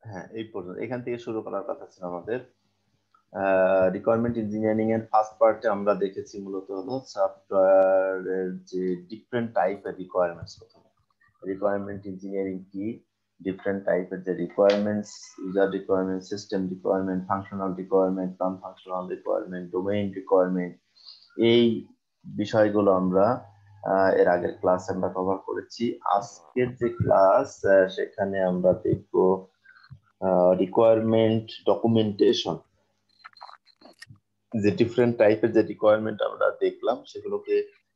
হ্যাঁ, এই পর্যন্ত এখান থেকে শুরু করার কথা ছিল আমাদের। রিকোয়ারমেন্ট ইঞ্জিনিয়ারিং এর ফার্স্ট পার্টে আমরা দেখেছি মূলত হলো সফটওয়্যারের যে ডিফারেন্ট টাইপের রিকোয়ারমেন্টস। প্রথমে রিকোয়ারমেন্ট ইঞ্জিনিয়ারিং কি, ডিফারেন্ট টাইপের যে requirements, user requirement, system requirement, functional requirement, non functional requirement, domain requirement, এই বিষয়গুলো আমরা এর আগের ক্লাসে আমরা কভার করেছি। আজকের যে ক্লাস সেখানে আমরা দেখব রিকোয়ারমেন্ট ডকুমেন্টেশন। যে ডিফারেন্ট টাইপের যে রিকোয়ারমেন্ট আমরা দেখলাম সেগুলোকে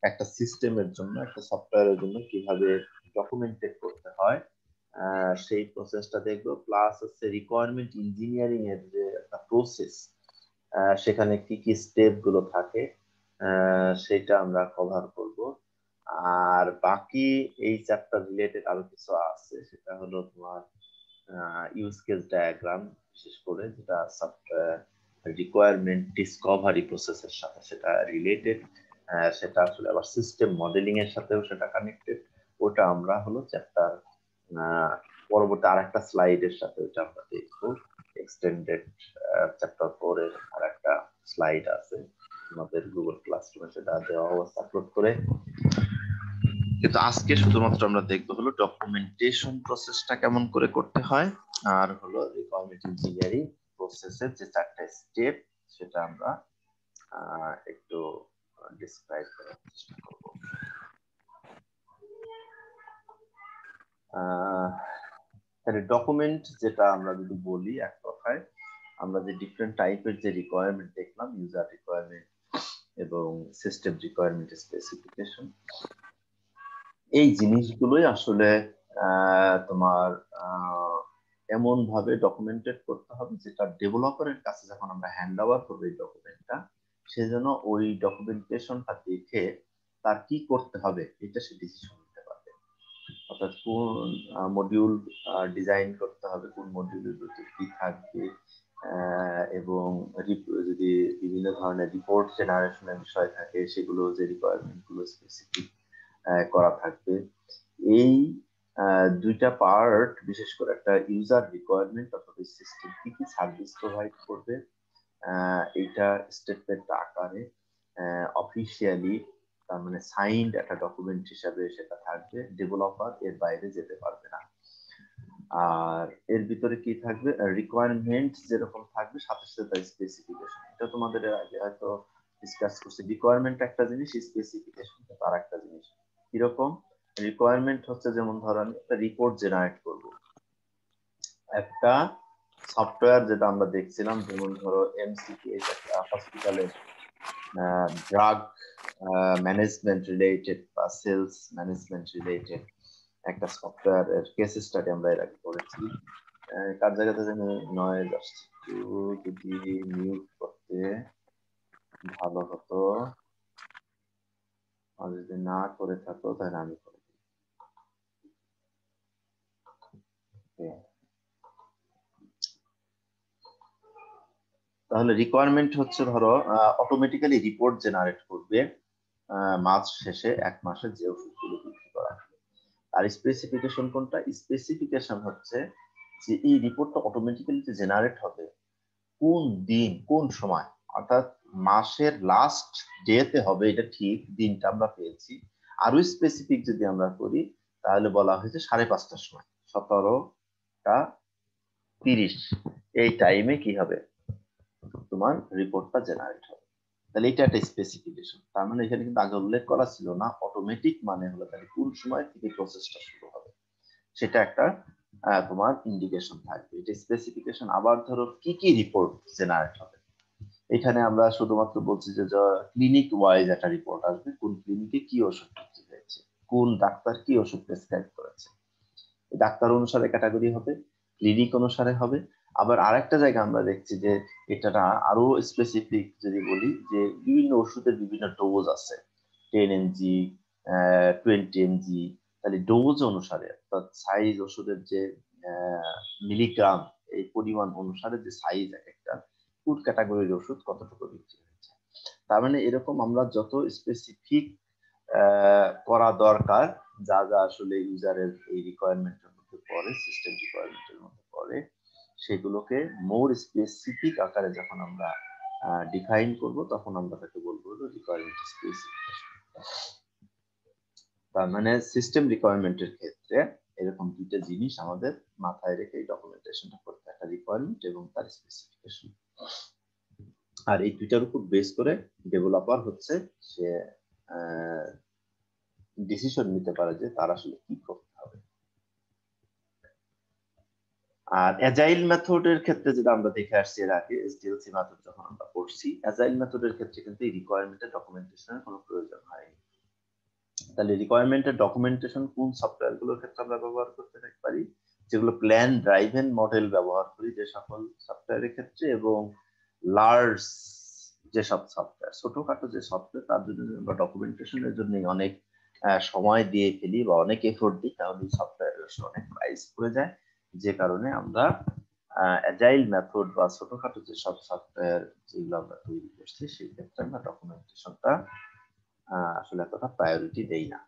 একটা সিস্টেমের জন্য, একটা সফটওয়্যারের জন্য কিভাবে ডকুমেন্টেড করতে হয় সেই প্রসেসটা দেখবো। প্লাস হচ্ছে রিকোয়ারমেন্ট ইঞ্জিনিয়ারিং এর যে একটা প্রসেস, সেখানে কি কি স্টেপ গুলো থাকে সেটা আমরা কভার করব। আর বাকি এই চ্যাপ্টার রিলেটেড আরো কিছু আছে, সেটা হলো তোমার ইউজ কেস ডায়াগ্রাম, বিশেষ করে যেটা সফটওয়্যার রিকোয়ারমেন্ট ডিসকভারি প্রসেসের সাথে সেটা রিলেটেড, সেটা আসলে আবার সিস্টেম মডেলিং এর সাথেও সেটা কানেক্টেড। ওটা আমরা হলো চ্যাপ্টার পরবর্তী আর একটা স্লাইডের সাথে ওটা আমরা দেখবো। এক্সটেন্ডেড চ্যাপ্টার 4 এর আর একটা স্লাইড আছে আমাদের গুগল ক্লাসরুমে, সেটা দেওয়া অবস্থা আপলোড করে। কিন্তু আজকে শুধুমাত্র আমরা দেখবো হলো ডকুমেন্টেশন প্রসেসটা কেমন করে করতে হয়, আর হলো রিকোয়ারমেন্ট ইঞ্জিনিয়ারিং প্রসেসের যে 4টা স্টেপ সেটা আমরা একটু ডিসক্রাইব করার চেষ্টা করব। তাহলে ডকুমেন্ট যেটা আমরা যদি বলি এক কথায়, আমরা যে ডিফারেন্ট টাইপের যে রিকোয়ারমেন্ট দেখলাম, ইউজার রিকোয়ারমেন্ট এবং সিস্টেম রিকোয়ারমেন্ট স্পেসিফিকেশন, এই জিনিসগুলোই আসলে তোমার এমন ভাবে ডকুমেন্টেড করতে হবে যেটা ডেভেলপারের কাছে যখন আমরা হ্যান্ড ওভার করবো এই ডকুমেন্টটা, সেজন্য ওই ডকুমেন্টেশনটা দেখে তার কি করতে হবে এটা সে ডিসিশন নিতে পারবে। অর্থাৎ কোন মডিউল ডিজাইন করতে হবে, কোন মডিউলের ভিতরে কি থাকবে, এবং যদি বিভিন্ন ধরনের রিপোর্ট জেনারেশনের বিষয় থাকে সেগুলো যে রিকোয়ারমেন্ট গুলো স্পেসিফিক করা থাকবে। এই দুইটা পার্ট, বিশেষ করে একটা ইউজার রিকোয়ারমেন্ট অথবা সিস্টেম কি কি সার্ভিস প্রোভাইড করবে, এটা স্টেটমেন্ট আকারে অফিসিয়ালি, তার মানে সাইন্ড একটা ডকুমেন্ট হিসাবে সেটা থাকবে। ডেভেলপার এর বাইরে যেতে পারবে না। আর এর ভিতরে কি থাকবে, রিকোয়ারমেন্ট যেরকম থাকবে সাথে সাথে তার স্পেসিফিকেশন। এটা তোমাদের আগে হয়তো ডিসকাস করছি। রিকোয়ারমেন্ট একটা জিনিস, স্পেসিফিকেশন আর একটা জিনিস। কিরকম? রিকোয়ারমেন্ট হচ্ছে যেমন ধরো আমি একটা রিপোর্ট জেনারেট করব, একটা সফটওয়্যার যেটা আমরা দেখছিলাম, যেমন ধরো এমসিপিএস, একটা হসপিটালের ড্রাগ ম্যানেজমেন্ট রিলেটেড বা সেলস ম্যানেজমেন্ট রিলেটেড একটা সফটওয়্যার এর কেস স্টাডি আমরা এর আগে করেছি। কার জায়গাতে যেন নয়েজ আসছে, একটু যদি মিউট করতে ভালো হতো, আর যদি না করে থাকো তাহলে আমি করে দিই। তাহলে রিকোয়ারমেন্ট হচ্ছে ধরো অটোমেটিক্যালি রিপোর্ট জেনারেট করবে মাস শেষে, এক মাসে যে ওষুধগুলো বিক্রি করা হবে। আর স্পেসিফিকেশন কোনটা? স্পেসিফিকেশন হচ্ছে যে এই রিপোর্টটা অটোমেটিক্যালি জেনারেট হবে কোন দিন কোন সময়, অর্থাৎ মাসের লাস্ট ডেতে হবে, এটা ঠিক, দিনটা আমরা পেয়েছি। আরো স্পেসিফিক যদি আমরা করি তাহলে বলা হয়েছে 5:30টার সময়, 17:30 এই টাইমে কি হবে তোমার রিপোর্টটা জেনারেট হবে। তাহলে এটা একটা স্পেসিফিকেশন। তার মানে এখানে কিন্তু আগে উল্লেখ করা ছিল না অটোমেটিক মানে হলো তাহলে কোন সময় থেকে প্রসেসটা শুরু হবে, সেটা একটা তোমার ইন্ডিকেশন থাকবে, এটা স্পেসিফিকেশন। আবার ধরো কি কি রিপোর্ট জেনারেট হবে, এখানে আমরা শুধুমাত্র বলছি যে ক্লিনিক ওয়াইজ একটা রিপোর্ট আসবে, কোন ক্লিনিকে কি ওষুধ বিক্রি হয়েছে, কোন ডাক্তার কি ওষুধ প্রেসক্রাইব করেছে, ডাক্তার অনুসারে ক্যাটাগরি হবে, ক্লিনিক অনুসারে হবে। আবার আরেকটা জায়গা আমরা দেখছি যে এটা আরো স্পেসিফিক যদি বলি, যে বিভিন্ন ওষুধের বিভিন্ন ডোজ আছে, 10 mg, 20 mg, তাহলে ডোজ অনুসারে অর্থাৎ সাইজ, ওষুধের যে মিলিগ্রাম, এই পরিমাণ অনুসারে যে সাইজ এক একটা, কোন ক্যাটাগরির ওষুধ কতটুকু বিক্রি হয়েছে। তার মানে এরকম আমরা যত স্পেসিফিক করা দরকার, যা যা আসলে ইউজারের এই রিকোয়ারমেন্টের মধ্যে পড়ে, সিস্টেম রিকোয়ারমেন্টের মধ্যে পড়ে, সেগুলোকে মোর স্পেসিফিক আকারে যখন আমরা ডিফাইন করব, তখন আমরা তাকে বলবো রিকোয়ারমেন্ট স্পেসিফিকেশন। তার মানে সিস্টেম রিকোয়ারমেন্টের ক্ষেত্রে এরকম দুইটা জিনিস আমাদের মাথায় রেখে এই ডকুমেন্টেশনটা করতে, একটা রিকোয়ারমেন্ট এবং তার স্পেসিফিকেশন। আর এই দুইটার উপর বেস করে ডেভেলপার হচ্ছে সে ডিসিশন নিতে পারে যে তার আসলে কি করতে হবে। আর অ্যাজাইল মেথডের ক্ষেত্রে যেটা আমরা দেখে আসছি এর আগে, এসডিএলসি মেথড যখন আমরা পড়ছি, অ্যাজাইল মেথডের ক্ষেত্রে কিন্তু এই রিকোয়ারমেন্টের ডকুমেন্টেশনের কোনো প্রয়োজন হয়নি। তাহলে রিকোয়ারমেন্টের ডকুমেন্টেশন কোন সফটওয়্যারগুলোর ক্ষেত্রে আমরা ব্যবহার করতে পারি? যেগুলো প্ল্যান ড্রাইভেন মডেল ব্যবহার করি যে সকল সফটওয়্যারের ক্ষেত্রে, এবং লার্জ যেসব সফটওয়্যার, ছোটখাটো যে সফটওয়্যার, তার জন্য আমরা ডকুমেন্টেশনের জন্য অনেক সময় দিয়ে ফেলি বা অনেক এফোর্ট দিই, তাহলে সফটওয়্যারের অনেক প্রাইস পড়ে যায়। যে কারণে আমরা অ্যাজাইল মেথড বা ছোটখাটো যেসব সফটওয়্যার যেগুলো আমরা তৈরি করছি, সেই ক্ষেত্রে আমরা ডকুমেন্টেশনটা আসলে এতটা প্রায়োরিটি দেই না।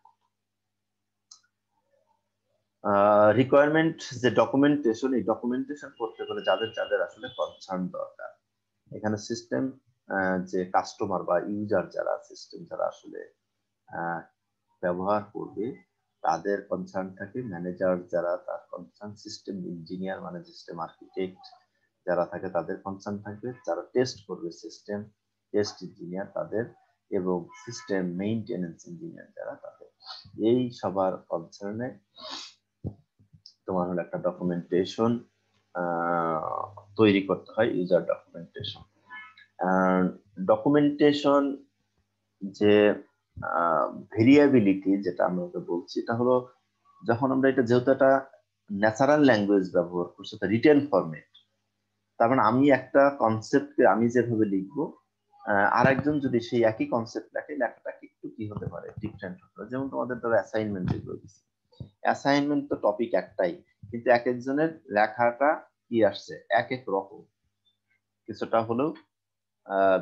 রিকোয়ারমেন্ট যে ডকুমেন্টেশন, এই ডকুমেন্টেশন করতে গেলে যাদের যাদের আসলে কনসার্ন দরকার, এখানে সিস্টেম যে কাস্টমার বা ইউজার যারা, সিস্টেম যারা আসলে ব্যবহার করবে, তাদের কনসার্ন থাকে, ম্যানেজার যারা তার কনসার্ন, সিস্টেম ইঞ্জিনিয়ার মানে সিস্টেম আর্কিটেক্ট যারা থাকে তাদের কনসার্ন থাকবে, যারা টেস্ট করবে সিস্টেম, টেস্ট ইঞ্জিনিয়ার তাদের, এবং সিস্টেম মেইনটেনেন্স ইঞ্জিনিয়ার যারা তাদের। এই সবার কনসার্নে তোমার হলো একটা ডকুমেন্টেশন তৈরি করতে হয়, ইউজার ডকুমেন্টেশন। ডকুমেন্টেশন যে ভেরিয়েবিলিটি যেটা আমরা বলছি, এটা হলো যখন আমরা এটা, যেহেতু একটা ন্যাচারাল ল্যাঙ্গুয়েজ ব্যবহার করছি, এটা রিটেন ফরম্যাট, তার মানে আমি একটা কনসেপ্টকে আমি যেভাবে লিখবো, আর একজন যদি সেই একই কনসেপ্ট লেখে, লেখাটা একটু কি হতে পারে, ডিফারেন্ট হতে পারে। যেমন তোমাদের ধরো অ্যাসাইনমেন্ট যেগুলো দিচ্ছি, অ্যাসাইনমেন্ট তো টপিক একটাই, কিন্তু এক একজনের লেখাটা কি আসছে এক এক রকম, কিছুটা হলেও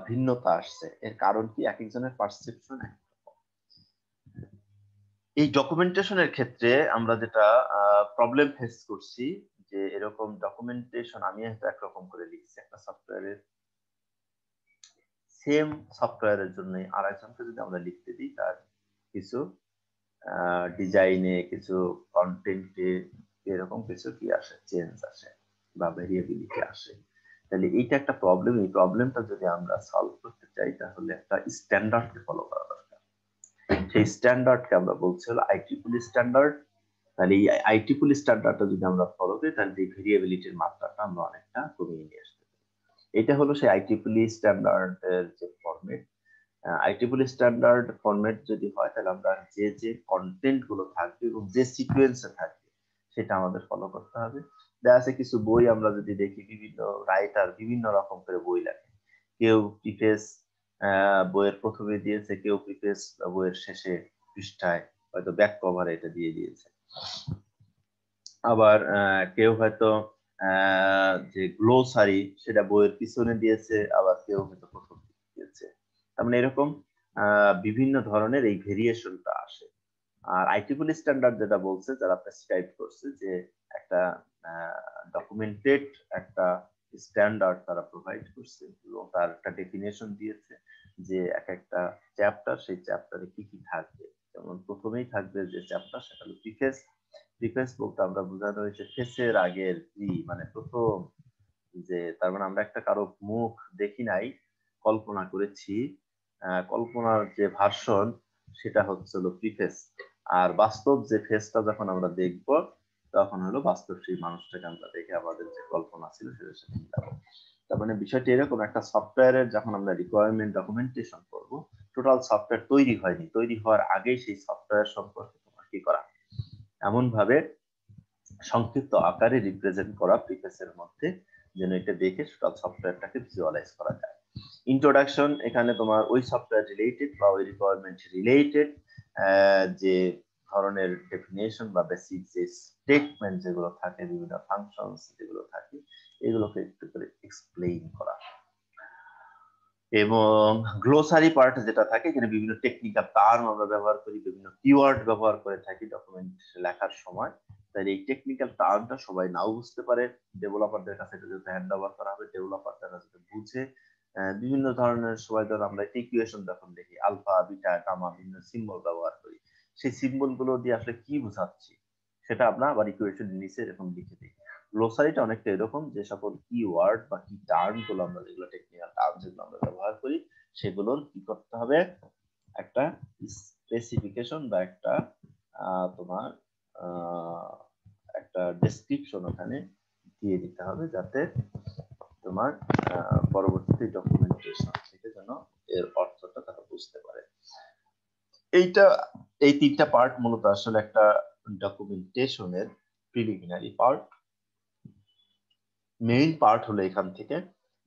ভিন্নতা আসছে। এর কারণ কি, এক একজনের পারসেপশন এক রকম। এই ডকুমেন্টেশনের ক্ষেত্রে আমরা যেটা প্রবলেম ফেস করছি, যে এরকম ডকুমেন্টেশন আমি হয়তো একরকম করে লিখছি একটা সফটওয়্যারের, সেম সফটওয়্যারের জন্য আর একজনকে যদি আমরা লিখতে দিই, তার কিছু ডিজাইনে, কিছু কন্টেন্টে এরকম কিছু কি আসে, চেঞ্জ আসে বা ভেরিয়েবিলিটি আসে। তাহলে এইটা একটা প্রবলেম। এই প্রবলেমটা যদি আমরা সলভ করতে চাই, তাহলে একটা স্ট্যান্ডার্ডকে ফলো করা দরকার। সেই স্ট্যান্ডার্ডকে আমরা বলছি হলো IEEE স্ট্যান্ডার্ড। তাহলে এই IEEE স্ট্যান্ডার্ডটা যদি আমরা ফলো করি, তাহলে এই ভেরিয়েবিলিটির মাত্রাটা আমরা অনেকটা কমিয়ে নিয়ে আসতে পারি। এটা হলো সেই IEEE স্ট্যান্ডার্ডের যে ফরম্যাট। IEEE স্ট্যান্ডার্ড ফরম্যাট যদি হয়, তাহলে আমরা যে যে কন্টেন্ট গুলো থাকবে এবং যে সিকোয়েন্সে থাকবে, সেটা আমাদের ফলো করতে হবে। দেখা আছে কিছু বই আমরা যদি দেখি, বিভিন্ন রাইটার বিভিন্ন রকম করে বই লেখে। কেউ প্রিফেস বইয়ের প্রথমে দিয়েছে, কেউ প্রিফেস বইয়ের শেষে পৃষ্ঠায় হয়তো ব্যাক কভারে এটা দিয়ে দিয়েছে। আবার কেউ হয়তো যে গ্লোসারি সেটা বইয়ের পিছনে দিয়েছে, আবার কেউ হয়তো প্রথম দিয়েছে। তার মানে এরকম বিভিন্ন ধরনের এই ভেরিয়েশনটা আসে। আর IEEE স্ট্যান্ডার্ড যেটা বলছে, যারা প্রেসক্রাইব করছে, যে একটা ডকুমেন্টেড একটা স্ট্যান্ডার্ড তারা প্রোভাইড করছে, এবং তার একটা ডেফিনেশন দিয়েছে যে এক একটা চ্যাপ্টার, সেই চ্যাপ্টারে কি কি থাকবে। যেমন প্রথমেই থাকবে যে চ্যাপ্টার, সেটা হলো প্রিফেস। প্রিফেস বলতে আমরা বোঝানো হয়েছে ফেসের আগের মানে প্রথম, যে তার মানে আমরা একটা কারো মুখ দেখি নাই, কল্পনা করেছি, কল্পনার যে ভার্সন, সেটা হচ্ছে হলো প্রিফেস। আর বাস্তব যে ফেসটা যখন আমরা দেখব, তখন হলো বাস্তব সেই মানুষটাকে আমরা দেখে আমাদের যে কল্পনা ছিল সেটার সাথে মিলাবো। তার মানে বিষয়টি এরকম, একটা সফটওয়্যারের যখন আমরা রিকোয়ারমেন্ট ডকুমেন্টেশন করব, টোটাল সফটওয়্যার তৈরি হয়নি, তৈরি হওয়ার আগেই সেই সফটওয়্যার সম্পর্কে তোমার কি করা, এমন ভাবে সংক্ষিপ্ত আকারে রিপ্রেজেন্ট করা প্রিফেসের মধ্যে, যেন এটা দেখে টোটাল সফটওয়্যারটাকে ভিজুয়ালাইজ করা যায়। ইন্ট্রোডাকশন, এখানে তোমার ওই সফটওয়্যার রিলেটেড বা ওই রিকোয়ারমেন্ট রিলেটেড যে ধরনের ডেফিনেশন বা বেসিক যে স্টেটমেন্ট যেগুলো থাকে, বিভিন্ন ফাংশনস যেগুলো থাকে, এগুলোকে একটু করে এক্সপ্লেইন করা। এবং গ্লোসারি পার্ট যেটা থাকে এখানে বিভিন্ন টেকনিক্যাল টার্ম আমরা ব্যবহার করি, বিভিন্ন কিওয়ার্ড ব্যবহার করে থাকি ডকুমেন্ট লেখার সময়। তাই এই টেকনিক্যাল টার্মটা সবাই নাও বুঝতে পারে, ডেভেলপারদের কাছে এটা যদি হ্যান্ড ওভার করা হবে, ডেভেলপারদের কাছে বুঝে বিভিন্ন ধরনের সবাই ধর আমরা ইকুয়েশন যখন দেখি আলফা বিটা গামা বিভিন্ন সিম্বল ব্যবহার করি, সেই সিম্বল গুলো দিয়ে আসলে কি বোঝাচ্ছি সেটা আমরা আবার ইকুয়েশন নিচে এরকম লিখে দিই। গ্লোসারিটা অনেকটা এরকম, যে সকল কিওয়ার্ড বা কি টার্ম গুলো আমরা যেগুলো টেকনিক্যাল টার্ম যেগুলো আমরা ব্যবহার করি সেগুলোর কি করতে হবে, একটা স্পেসিফিকেশন বা একটা তোমার একটা ডেসক্রিপশন ওখানে দিয়ে দিতে হবে, যাতে তোমার পরবর্তী ডকুমেন্টেশন থেকে যেন এর অর্থটা তারা বুঝতে পারে। এই তিনটা পার্ট মূলত আসলে একটা ডকুমেন্টেশনের প্রিলিমিনারি পার্ট। মেইন পার্ট হলো এখান থেকে,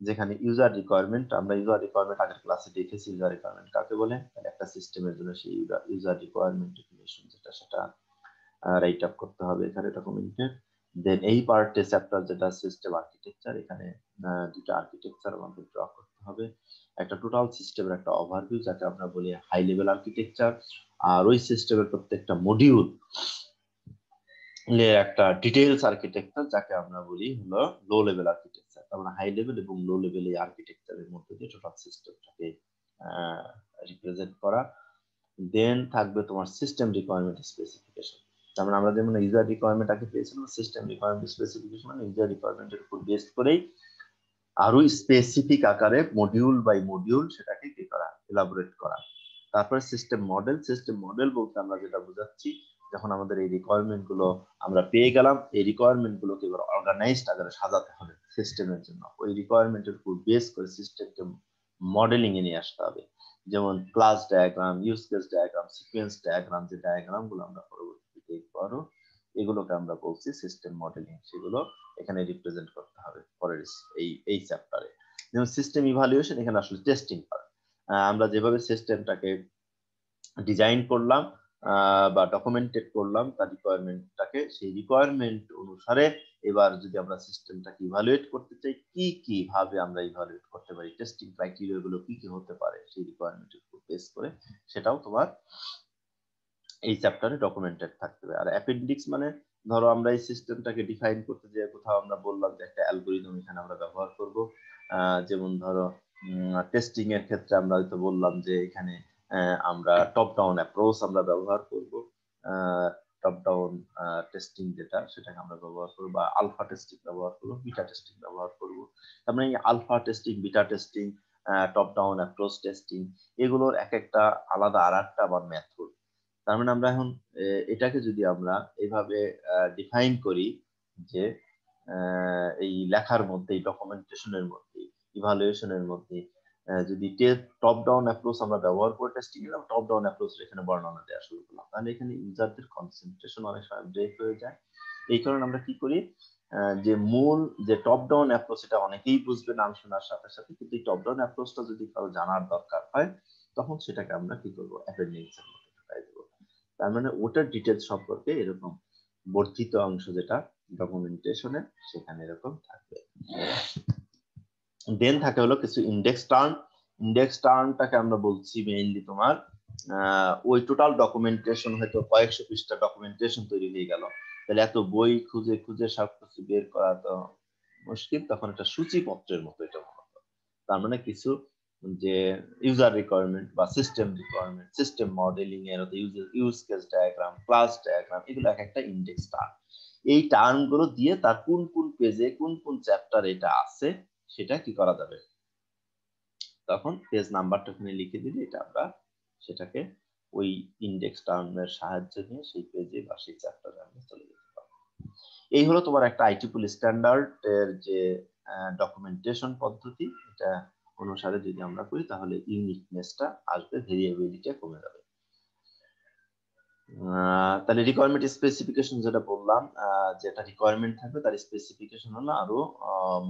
যেখানে ইউজার রিকোয়ারমেন্ট, আমরা ইউজার রিকোয়ারমেন্ট আগের ক্লাসে দেখেছি ইউজার রিকোয়ারমেন্ট কাকে বলে। একটা সিস্টেমের জন্য সেই ইউজার রিকোয়ারমেন্ট ডেফিনিশন যেটা সেটা রাইট আপ করতে হবে এখানে ডকুমেন্টে। দেন এই পার্টে চ্যাপ্টার যেটা সিস্টেম আর্কিটেকচার, এখানে দুটো আর্কিটেকচার আমাদের ড্র করতে হবে। একটা টোটাল সিস্টেমের একটা ওভারভিউ যাকে আমরা বলি হাই লেভেল আর্কিটেকচার, আর ওই সিস্টেমের প্রত্যেকটা মডিউল একটা ডিটেইলস আর্কিটেকচার যাকে আমরা বলি হলো লো লেভেল আর্কিটেকচার। আমরা হাই লেভেল এবং লো লেভেল এই আর্কিটেকচারের মধ্যে দিয়ে টোটাল সিস্টেমটাকে রিপ্রেজেন্ট করা। দেন থাকবে তোমার সিস্টেম রিকোয়ারমেন্ট স্পেসিফিকেশন। তার মানে আমরা যেমন ইউজার রিকোয়ারমেন্ট আগে পেয়েছিলাম, সিস্টেম রিকোয়ারমেন্ট স্পেসিফিকেশন মানে ইউজার রিকোয়ারমেন্টের উপর বেস করেই আরো স্পেসিফিক আকারে মডিউল বাই মডিউল সেটাকে কি করা, এলাবোরেট করা। তারপরে সিস্টেম মডেল। সিস্টেম মডেল বলতে আমরা যেটা বোঝাচ্ছি, যখন আমাদের এই রিকোয়ারমেন্ট গুলো আমরা পেয়ে গেলাম, এই রিকোয়ারমেন্ট গুলোকে এবার অর্গানাইজড আকারে সাজাতে হবে সিস্টেমের জন্য। ওই রিকোয়ারমেন্টের উপর বেস করে সিস্টেমকে মডেলিং এ নিয়ে আসতে হবে। যেমন class diagram, use case diagram, sequence diagram, যে ডায়াগ্রাম গুলো আমরা পরবর্তীতে দেখবো আরো, এগুলোকে আমরা বলছি সিস্টেম মডেলিং। সেগুলো এখানে রিপ্রেজেন্ট করতে হবে পরের এই চ্যাপ্টারে। যেমন সিস্টেম ইভালুয়েশন, এখানে আসলে টেস্টিং পার্ট। আমরা যেভাবে সিস্টেমটাকে ডিজাইন করলাম বা ডকুমেন্টেড করলাম তার রিকোয়ারমেন্টটাকে, সেই রিকোয়ারমেন্ট অনুসারে এবার যদি আমরা সিস্টেমটাকে ইভালুয়েট করতে চাই, কি কি ভাবে আমরা ইভালুয়েট করতে পারি, টেস্টিং ক্রাইটেরিয়া গুলো কি কি হতে পারে সেই রিকোয়ারমেন্টের উপর বেস করে, সেটাও তোমার এই চ্যাপ্টারে ডকুমেন্টেড থাকবে। আর অ্যাপেন্ডিক্স মানে ধরো আমরা এই সিস্টেমটাকে ডিফাইন করতে যে কোথাও আমরা বললাম যে একটা অ্যালগরিদম এখানে আমরা ব্যবহার করব। যেমন ধরো টেস্টিং এর ক্ষেত্রে আমরা হয়তো বললাম যে এখানে আমরা টপ ডাউন অ্যাপ্রোচ আমরা ব্যবহার করব, টপ ডাউন টেস্টিং যেটা সেটাকে আমরা ব্যবহার করব, বা আলফা টেস্টিং ব্যবহার করব, বিটা টেস্টিং ব্যবহার করব। তার মানে এই alpha testing, beta testing, top down approach testing, এগুলোর এক একটা আলাদা আর একটা আবার মেথড। তার মানে আমরা এখন এটাকে যদি আমরা এইভাবে ডিফাইন করি যে এই লেখার মধ্যে, ডকুমেন্টেশনের মধ্যে, ইভালুয়েশনের মধ্যে যদি টপ ডাউন অ্যাপ্রোচ আমরা ব্যবহার করে টেস্টিং এর টপ ডাউন অ্যাপ্রোচ এখানে বর্ণনা দেওয়া শুরু করলাম, তাহলে এখানে ইউজারদের কনসেন্ট্রেশন অনেক সময় ব্রেক হয়ে যায়। এই কারণে আমরা কি করি, যে মূল যে টপ ডাউন অ্যাপ্রোচ এটা অনেকেই বুঝবে নাম শোনার সাথে সাথে, কিন্তু এই টপ ডাউন অ্যাপ্রোচটা যদি কারো জানার দরকার হয় তখন সেটাকে আমরা কি করবো, অ্যাপেন্ডিক্স এর মধ্যে ঢুকাই দেবো। তার মানে ওটার ডিটেলস সম্পর্কে এরকম বর্ধিত অংশ যেটা ডকুমেন্টেশনের, সেখানে এরকম থাকবে। দেন থাকে হলো কিছু ইন্ডেক্স টার্ম। ইন্ডেক্স টার্মটাকে আমরা বলছি মেইনলি তোমার ওই টোটাল ডকুমেন্টেশন হয়তো কয়েকশো পৃষ্ঠা ডকুমেন্টেশন তৈরি হয়ে গেল, তাহলে এত বই খুঁজে খুঁজে সবকিছু বের করা তো মুশকিল, তখন একটা সূচিপত্রের মতো এটা মনে হয়। তার মানে কিছু যে ইউজার রিকোয়ারমেন্ট বা সিস্টেম রিকোয়ারমেন্ট, সিস্টেম মডেলিং এর use case diagram, class diagram, এগুলো এক একটা ইন্ডেক্স টার্ম। এই টার্ম গুলো দিয়ে তার কোন কোন পেজে কোন কোন চ্যাপ্টার এটা আছে সেটা কি করা যাবে, তখন পেজ নাম্বারটা এখানে লিখে দিলে এটা আমরা সেটাকে ওই ইন্ডেক্স টার্মের সাহায্য নিয়ে সেই পেজে বা সেই চ্যাপ্টারে আমরা চলে যেতে পারবো। এই হলো তোমার একটা আইটিপল স্ট্যান্ডার্ড এর যে ডকুমেন্টেশন পদ্ধতি, এটা অনুসারে যদি আমরা করি তাহলে ইউনিকনেসটা আসবে, ভেরিয়েবিলিটি কমে যাবে। তাহলে রিকোয়ারমেন্ট স্পেসিফিকেশন যেটা বললাম, যেটা রিকোয়ারমেন্ট থাকবে তার স্পেসিফিকেশন হলো আরো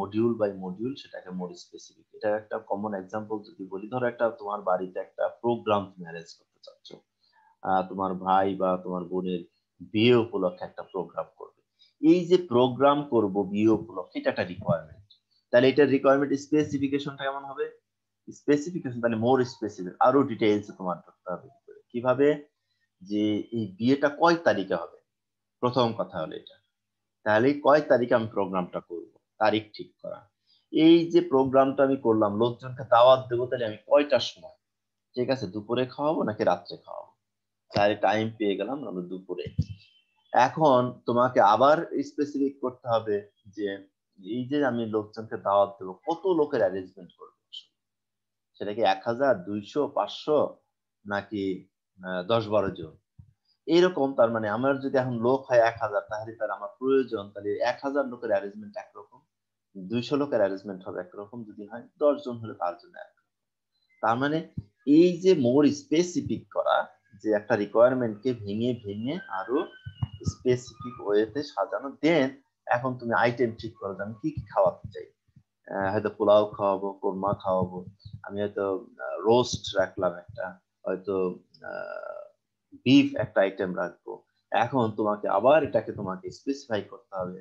মডিউল বাই মডিউল সেটাকে মোর স্পেসিফিক। এটা একটা কমন এক্সাম্পল যদি বলি, ধরো একটা তোমার বাড়িতে একটা প্রোগ্রাম তুমি অ্যারেঞ্জ করতে চাচ্ছ, তোমার ভাই বা তোমার বোনের বিয়ে উপলক্ষে একটা প্রোগ্রাম করবে। এই যে প্রোগ্রাম করব বিয়ে উপলক্ষে, এটা একটা রিকোয়ারমেন্ট। তাহলে এটার রিকোয়ারমেন্ট স্পেসিফিকেশনটা কেমন হবে, স্পেসিফিকেশন তাহলে মোর স্পেসিফিক, আরো ডিটেইলস তোমার ধরতে হবে। কিভাবে, যে এই বিয়েটা কয় তারিখে হবে, প্রথম কথা হলো এটা। তাহলে কয় তারিখে আমি প্রোগ্রামটা করব, তারিখ ঠিক করা। এই যে প্রোগ্রামটা আমি করলাম, লোকজনকে দাওয়াত দেবো, তাহলে আমি কয়টার সময়, ঠিক আছে, দুপুরে খাওয়াবো নাকি রাত্রে খাওয়াবো, তাহলে টাইম পেয়ে গেলাম আমরা দুপুরে। এখন তোমাকে আবার স্পেসিফিক করতে হবে যে এই যে আমি লোকজনকে দাওয়াত দেবো, কত লোকের অ্যারেঞ্জমেন্ট করবো, সেটা কি 1000, 200, 500 নাকি 10-12 জন, এইরকম। তার মানে আমার যদি এখন লোক হয় 1000, তাহলে তার আমার প্রয়োজন, তাহলে 1000 লোকের অ্যারেঞ্জমেন্ট একরকম, 200 লোকের অ্যারেঞ্জমেন্ট হবে একরকম, যদি হয় 10 জন হলে তার জন্য একরকম। তার মানে এই যে মোর স্পেসিফিক করা, যে একটা রিকোয়ারমেন্টকে ভেঙে ভেঙে আরো স্পেসিফিক ওয়েতে সাজানো, দেন এখন তুমি আইটেম ঠিক করো যে আমি কি কি খাওয়াতে চাই। হয়তো পোলাও খাওয়াবো, কোরমা খাওয়াবো, আমি হয়তো রোস্ট রাখলাম একটা, হয়তো বিফ একটা আইটেম রাখবো। এখন তোমাকে আবার এটাকে তোমাকে স্পেসিফাই করতে হবে,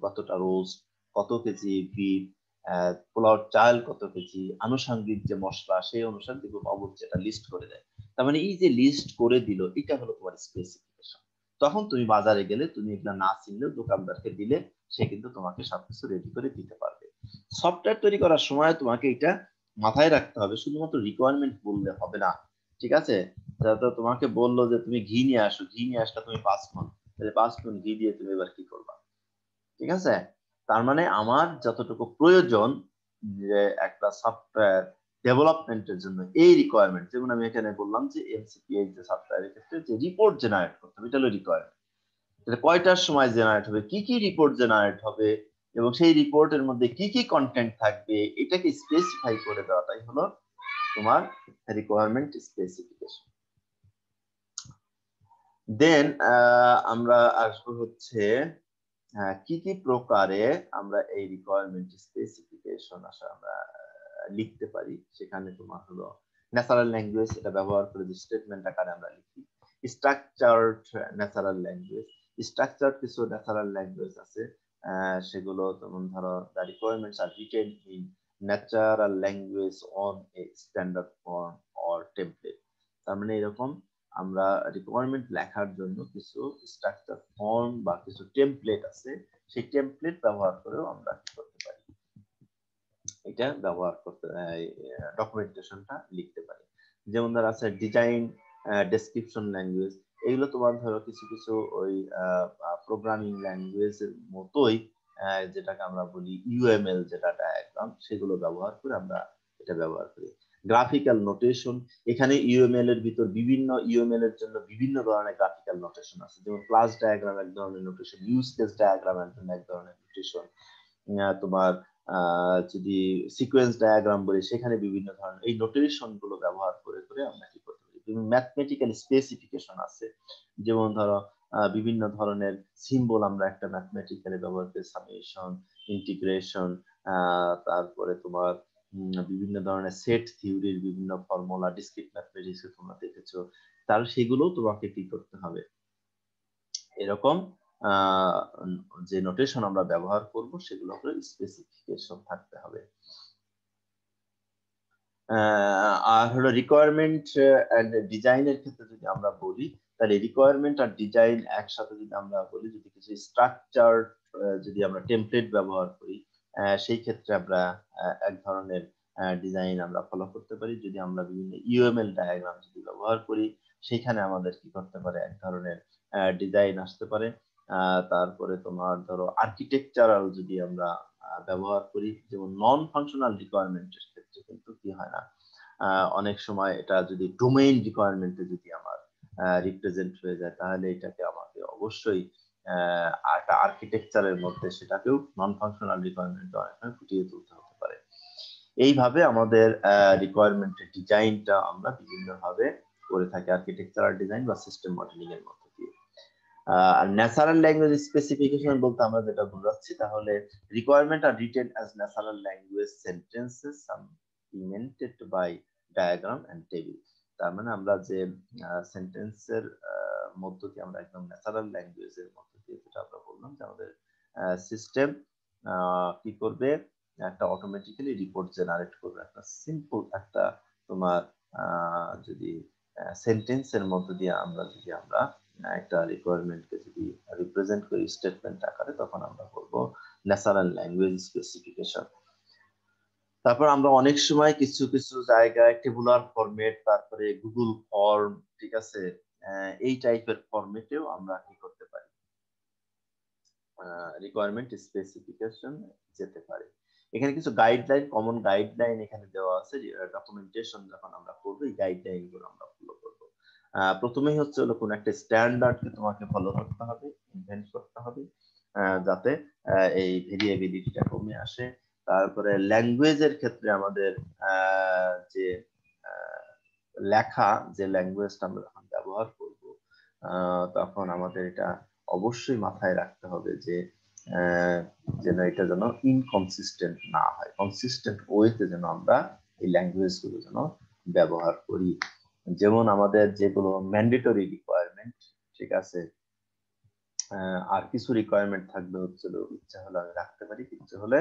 কতটা রোস্ট, কত কেজি বিফ, পোলাও চাল কত কেজি, আনুষঙ্গিক যে মশলা সেই অনুসারে দেখবো অবশ্যই এটা লিস্ট করে দেয়। তার মানে এই যে লিস্ট করে দিল, এটা হলো তোমার স্পেসিফিকেশন। তখন তুমি বাজারে গেলে তুমি এগুলা না চিনলেও দোকানদারকে দিলে সে কিন্তু তোমাকে সবকিছু রেডি করে দিতে পারবে। সফটওয়্যার তৈরি করার সময় তোমাকে এটা মাথায় রাখতে হবে, শুধুমাত্র রিকোয়ারমেন্ট বললে হবে না, ঠিক আছে। তো তোমাকে বললো যে তুমি ঘি নিয়ে আসো, ঘি নিয়ে আসলে তুমি 5 মণ, তাহলে 5 মণ ঘি দিয়ে তুমি এবার কি করবা, ঠিক আছে। তার মানে আমার যতটুকু প্রয়োজন যে একটা সফটওয়্যার ডেভেলপমেন্টের জন্য এই রিকোয়ারমেন্ট, যেমন আমি এখানে বললাম যে এমসিপিএইচ যে সফটওয়্যারের ক্ষেত্রে যে রিপোর্ট জেনারেট করতে হবে, এটা হলো রিকোয়ারমেন্ট। তাহলে কয়টার সময় জেনারেট হবে, কি কি রিপোর্ট জেনারেট হবে, এবং সেই রিপোর্টের মধ্যে কি কি কন্টেন্ট থাকবে, এটাকে স্পেসিফাই করে দেওয়াটাই হলো তোমার রিকোয়ারমেন্ট স্পেসিফিকেশন। দেন আমরা আসবো হচ্ছে কি কি প্রকারে আমরা এই রিকোয়ারমেন্ট স্পেসিফিকেশন আমরা লিখতে পারি। সেখানে তোমার হলো ন্যাচারাল ল্যাঙ্গুয়েজ, এটা ব্যবহার করে যে স্টেটমেন্ট আকারে আমরা লিখি। স্ট্রাকচারড ন্যাচারাল ল্যাঙ্গুয়েজ, স্ট্রাকচারড কিছু ন্যাচারাল ল্যাঙ্গুয়েজ আছে, সেগুলো যেমন ধরো the requirements are written in natural language on a standard form or template. তার মানে এরকম আমরা রিকোয়ারমেন্ট লেখার জন্য কিছু স্ট্রাকচার ফর্ম বা কিছু টেমপ্লেট আছে, সেই টেমপ্লেট ব্যবহার করেও আমরা কি করতে পারি, এটা ব্যবহার করতে ডকুমেন্টেশনটা লিখতে পারি। যেমন ধর আছে ডিজাইন ডেসক্রিপশন ল্যাঙ্গুয়েজ, এগুলো তোমার ধরো কিছু কিছু ওই প্রোগ্রামিং ল্যাঙ্গুয়েজের মতোই, যেটাকে আমরা বলি ইউএমএল যেটা ডায়াগ্রাম, সেগুলো ব্যবহার করে আমরা এটা ব্যবহার করি। গ্রাফিক্যাল নোটেশন, এখানে ইউএমএল এর ভিতর বিভিন্ন ইউএমএল এর জন্য বিভিন্ন ধরনের গ্রাফিক্যাল নোটেশন আছে, যেমন ক্লাস ডায়াগ্রাম এক ধরনের নোটেশন, ইউজ কেস ডায়াগ্রাম এক ধরনের নোটেশন, তোমার যদি সিকোয়েন্স ডায়াগ্রাম বলি সেখানে বিভিন্ন ধরনের এই নোটেশন গুলো ব্যবহার করে করে আমরা কি করতে পারি। বিভিন্ন ম্যাথমেটিক্যাল স্পেসিফিকেশন আছে, যেমন ধরো বিভিন্ন ধরনের সিম্বল আমরা একটা ম্যাথমেটিক্যালি ব্যবহার করি, সামেশন, ইন্টিগ্রেশন, তারপরে তোমার বিভিন্ন ধরনের সেট থিওরির বিভিন্ন ফর্মুলা ডিসক্রিট ম্যাথমেটিক্সে তোমরা দেখেছো, তার সেগুলো তোমাকে কি করতে হবে, এরকম যে নোটেশন আমরা ব্যবহার করব সেগুলো হলো স্পেসিফিকেশন থাকতে হবে। আর হলো রিকোয়ারমেন্ট এন্ড ডিজাইনের ক্ষেত্রে যদি আমরা বলি, তাহলে রিকোয়ারমেন্ট আর ডিজাইন একসাথে যদি আমরা বলি, যদি কিছু স্ট্রাকচার যদি আমরা টেমপ্লেট ব্যবহার করি, সেই ক্ষেত্রে আমরা এক ধরনের ডিজাইন আমরা ফলো করতে পারি। যদি আমরা বিভিন্ন ইউএমএল ডায়াগ্রাম যদি ব্যবহার করি, সেখানে আমাদের কি করতে পারে, এক ধরনের ডিজাইন আসতে পারে। তারপরে তোমার ধরো আর্কিটেকচারাল যদি আমরা ব্যবহার করি, যেমন নন ফাংশনাল রিকোয়ারমেন্টের ক্ষেত্রে কিন্তু কি হয় না, অনেক সময় এটা যদি ডোমেইন রিকোয়ারমেন্টে যদি আমার রিপ্রেজেন্ট হয়ে যায়, তাহলে এটাকে আমাকে অবশ্যই একটা আর্কিটেকচারের মধ্যে সেটাকেও নন ফাংশনাল রিকোয়ারমেন্ট অনেক ফুটিয়ে তুলতে হতে পারে। এইভাবে আমাদের রিকোয়ারমেন্টের ডিজাইনটা আমরা বিভিন্ন ভাবে করে থাকি, আর্কিটেকচারাল ডিজাইন বা সিস্টেম মডেলিং এর মধ্যে দিয়ে। আর ন্যাচারাল ল্যাঙ্গুয়েজ স্পেসিফিকেশন বলতে আমরা যেটা বোঝাচ্ছি, তাহলে রিকোয়ারমেন্ট আর written as natural language sentences supplemented by diagram and table. তার মানে আমরা যে সেন্টেন্সের মধ্য দিয়ে আমরা একদম ন্যাচারাল ল্যাঙ্গুয়েজের মধ্য দিয়ে, যেটা আমরা বললাম যে আমাদের সিস্টেম কি করবে, একটা অটোমেটিক্যালি রিপোর্ট জেনারেট করবে, একটা সিম্পল একটা তোমার যদি সেন্টেন্সের মধ্যে দিয়ে আমরা একটা রিকোয়ারমেন্টকে যদি রিপ্রেজেন্ট করি স্টেটমেন্ট আকারে, তখন আমরা বলবো ন্যাচারাল ল্যাঙ্গুয়েজ স্পেসিফিকেশন। তারপর আমরা অনেক সময় কিছু কিছু জায়গায় টেবুলার ফরম্যাট, তারপরে গুগল ফর্ম, ঠিক আছে, এই টাইপের ফরম্যাটেও আমরা কি করতে পারি, রিকোয়ারমেন্ট স্পেসিফিকেশন যেতে পারে। এখানে কিছু গাইডলাইন, কমন গাইডলাইন এখানে দেওয়া আছে। ডকুমেন্টেশন যখন আমরা করবো এই গাইডলাইন গুলো আমরা ফলো করবো। প্রথমেই হচ্ছে হলো কোন একটা স্ট্যান্ডার্ডকে তোমাকে ফলো করতে হবে, ইনভেন্ট করতে হবে, যাতে এই ভেরিয়েবিলিটিটা কমে আসে। তারপরে ল্যাঙ্গুয়েজের ক্ষেত্রে আমাদের যে লেখা, যে ল্যাঙ্গুয়েজটা আমরা যখন ব্যবহার করব, তখন আমাদের এটা অবশ্যই মাথায় রাখতে হবে যে যেন এটা যেন ইনকনসিস্টেন্ট না হয়, কনসিস্টেন্ট ওয়েতে যেন আমরা এই ল্যাঙ্গুয়েজ গুলো যেন ব্যবহার করি। যেমন আমাদের যেগুলো ম্যান্ডেটরি রিকোয়ারমেন্ট, ঠিক আছে, আর কিছু রিকোয়ারমেন্ট থাকবে হচ্ছে ইচ্ছা হলে আমি রাখতে পারি, ইচ্ছা হলে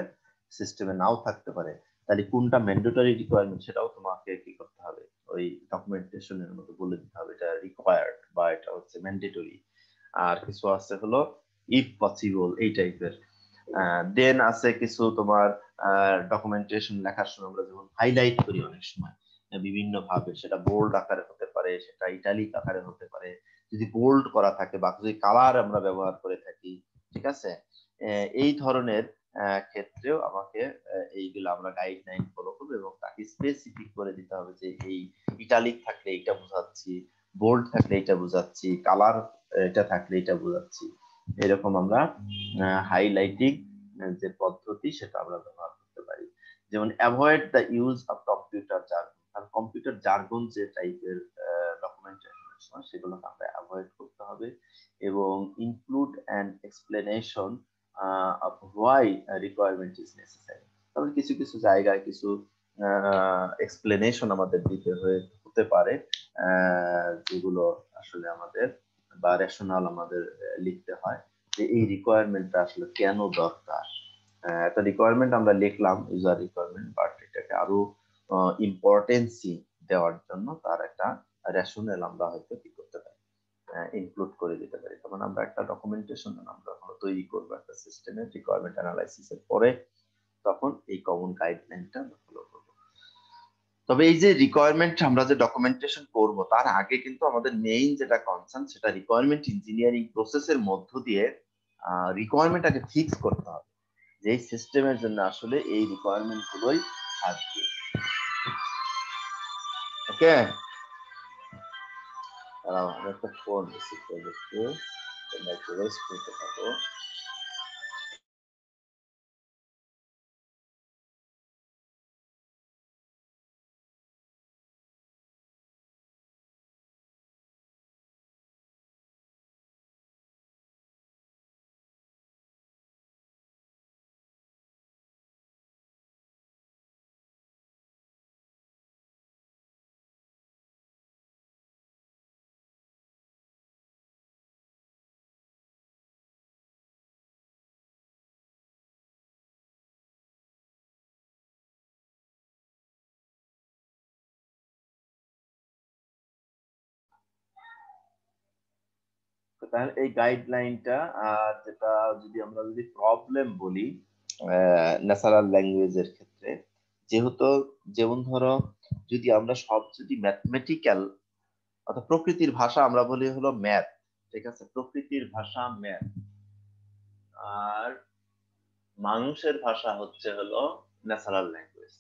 সিস্টেমে নাও থাকতে পারে। তাহলে কোনটা ম্যান্ডেটরি রিকোয়ারমেন্ট সেটাও তোমাকে কি করতে হবে, ওই ডকুমেন্টেশনের মধ্যে বলে দিতে হবে এটা রিকোয়ার্ড বা এটা হচ্ছে ম্যান্ডেটরি। আর কিছু আছে হলো ইফ পসিবল এই টাইপের। দেন আছে কিছু তোমার ডকুমেন্টেশন লেখার সময় আমরা যেমন হাইলাইট করি অনেক সময় বিভিন্ন ভাবে, সেটা বোল্ড আকারে হতে পারে, সেটা ইটালিক আকারে হতে পারে। যদি বোল্ড করা থাকে বা যদি কালার আমরা ব্যবহার করে থাকি, ঠিক আছে, এই ধরনের ক্ষেত্রেও আমাকে এইগুলো আমরা গাইডলাইন ফলো করবো এবং তাকে স্পেসিফিক করে দিতে হবে যে এই ইটালিক থাকলে এটা বোঝাচ্ছি, বোল্ড থাকলে এটা বোঝাচ্ছি, কালার এটা থাকলে এটা বোঝাচ্ছি। এরকম আমরা হাইলাইটিং যে পদ্ধতি সেটা আমরা ব্যবহার করতে পারি। যেমন avoid the use of computer jargon, আর কম্পিউটার জার্গন যে টাইপের ডকুমেন্টেশনের সময় সেগুলোকে আমরা অ্যাভয়েড করতে হবে। এবং include an explanation of why requirement is necessary. তাহলে কিছু কিছু জায়গায় কিছু এক্সপ্লেনেশন আমাদের দিতে হতে পারে, যেগুলো আসলে আমাদের বা রেশনাল আমাদের লিখতে হয় যে এই রিকোয়ারমেন্টটা আসলে কেন দরকার। একটা রিকোয়ারমেন্ট আমরা লিখলাম ইউজার রিকোয়ারমেন্ট, বাট এটাকে আরো ইম্পর্টেন্সি দেওয়ার জন্য তার একটা রেশনাল আমরা হয়তো কি করতে পারি, ইনক্লুড করে দিতে পারি। তখন আমরা একটা ডকুমেন্টেশন আমরা তৈরি করবো একটা সিস্টেমের রিকোয়ারমেন্ট অ্যানালাইসিস এর পরে, তখন এই কমন গাইডলাইনটা আমরা ফলো করবো। তবে এই যে রিকোয়ারমেন্ট আমরা যে ডকুমেন্টেশন করব তার আগে কিন্তু আমাদের মেইন যেটা কনসার্ন সেটা রিকোয়ারমেন্ট ইঞ্জিনিয়ারিং প্রসেসের মধ্য দিয়ে রিকোয়ারমেন্টটাকে ফিক্স করতে হবে যে এই সিস্টেমের জন্য আসলে এই রিকোয়ারমেন্ট গুলোই থাকবে। ওকে, আমি একটা ফোন রিসিভ করবো, তোমরা একটু রেস্ট নিতে থাকো। তাহলে এই গাইডলাইনটা, আর যেটা যদি প্রবলেম বলি ন্যাচারাল ল্যাঙ্গুয়েজের ক্ষেত্রে, যেহেতু যেমন ধরো যদি ম্যাথমেটিক্যাল অর্থাৎ প্রকৃতির ভাষা আমরা বলি হলো ম্যাথ, ঠিক আছে, প্রকৃতির ভাষা ম্যাথ, আর মানুষের ভাষা হচ্ছে হলো ন্যাচারাল ল্যাঙ্গুয়েজ।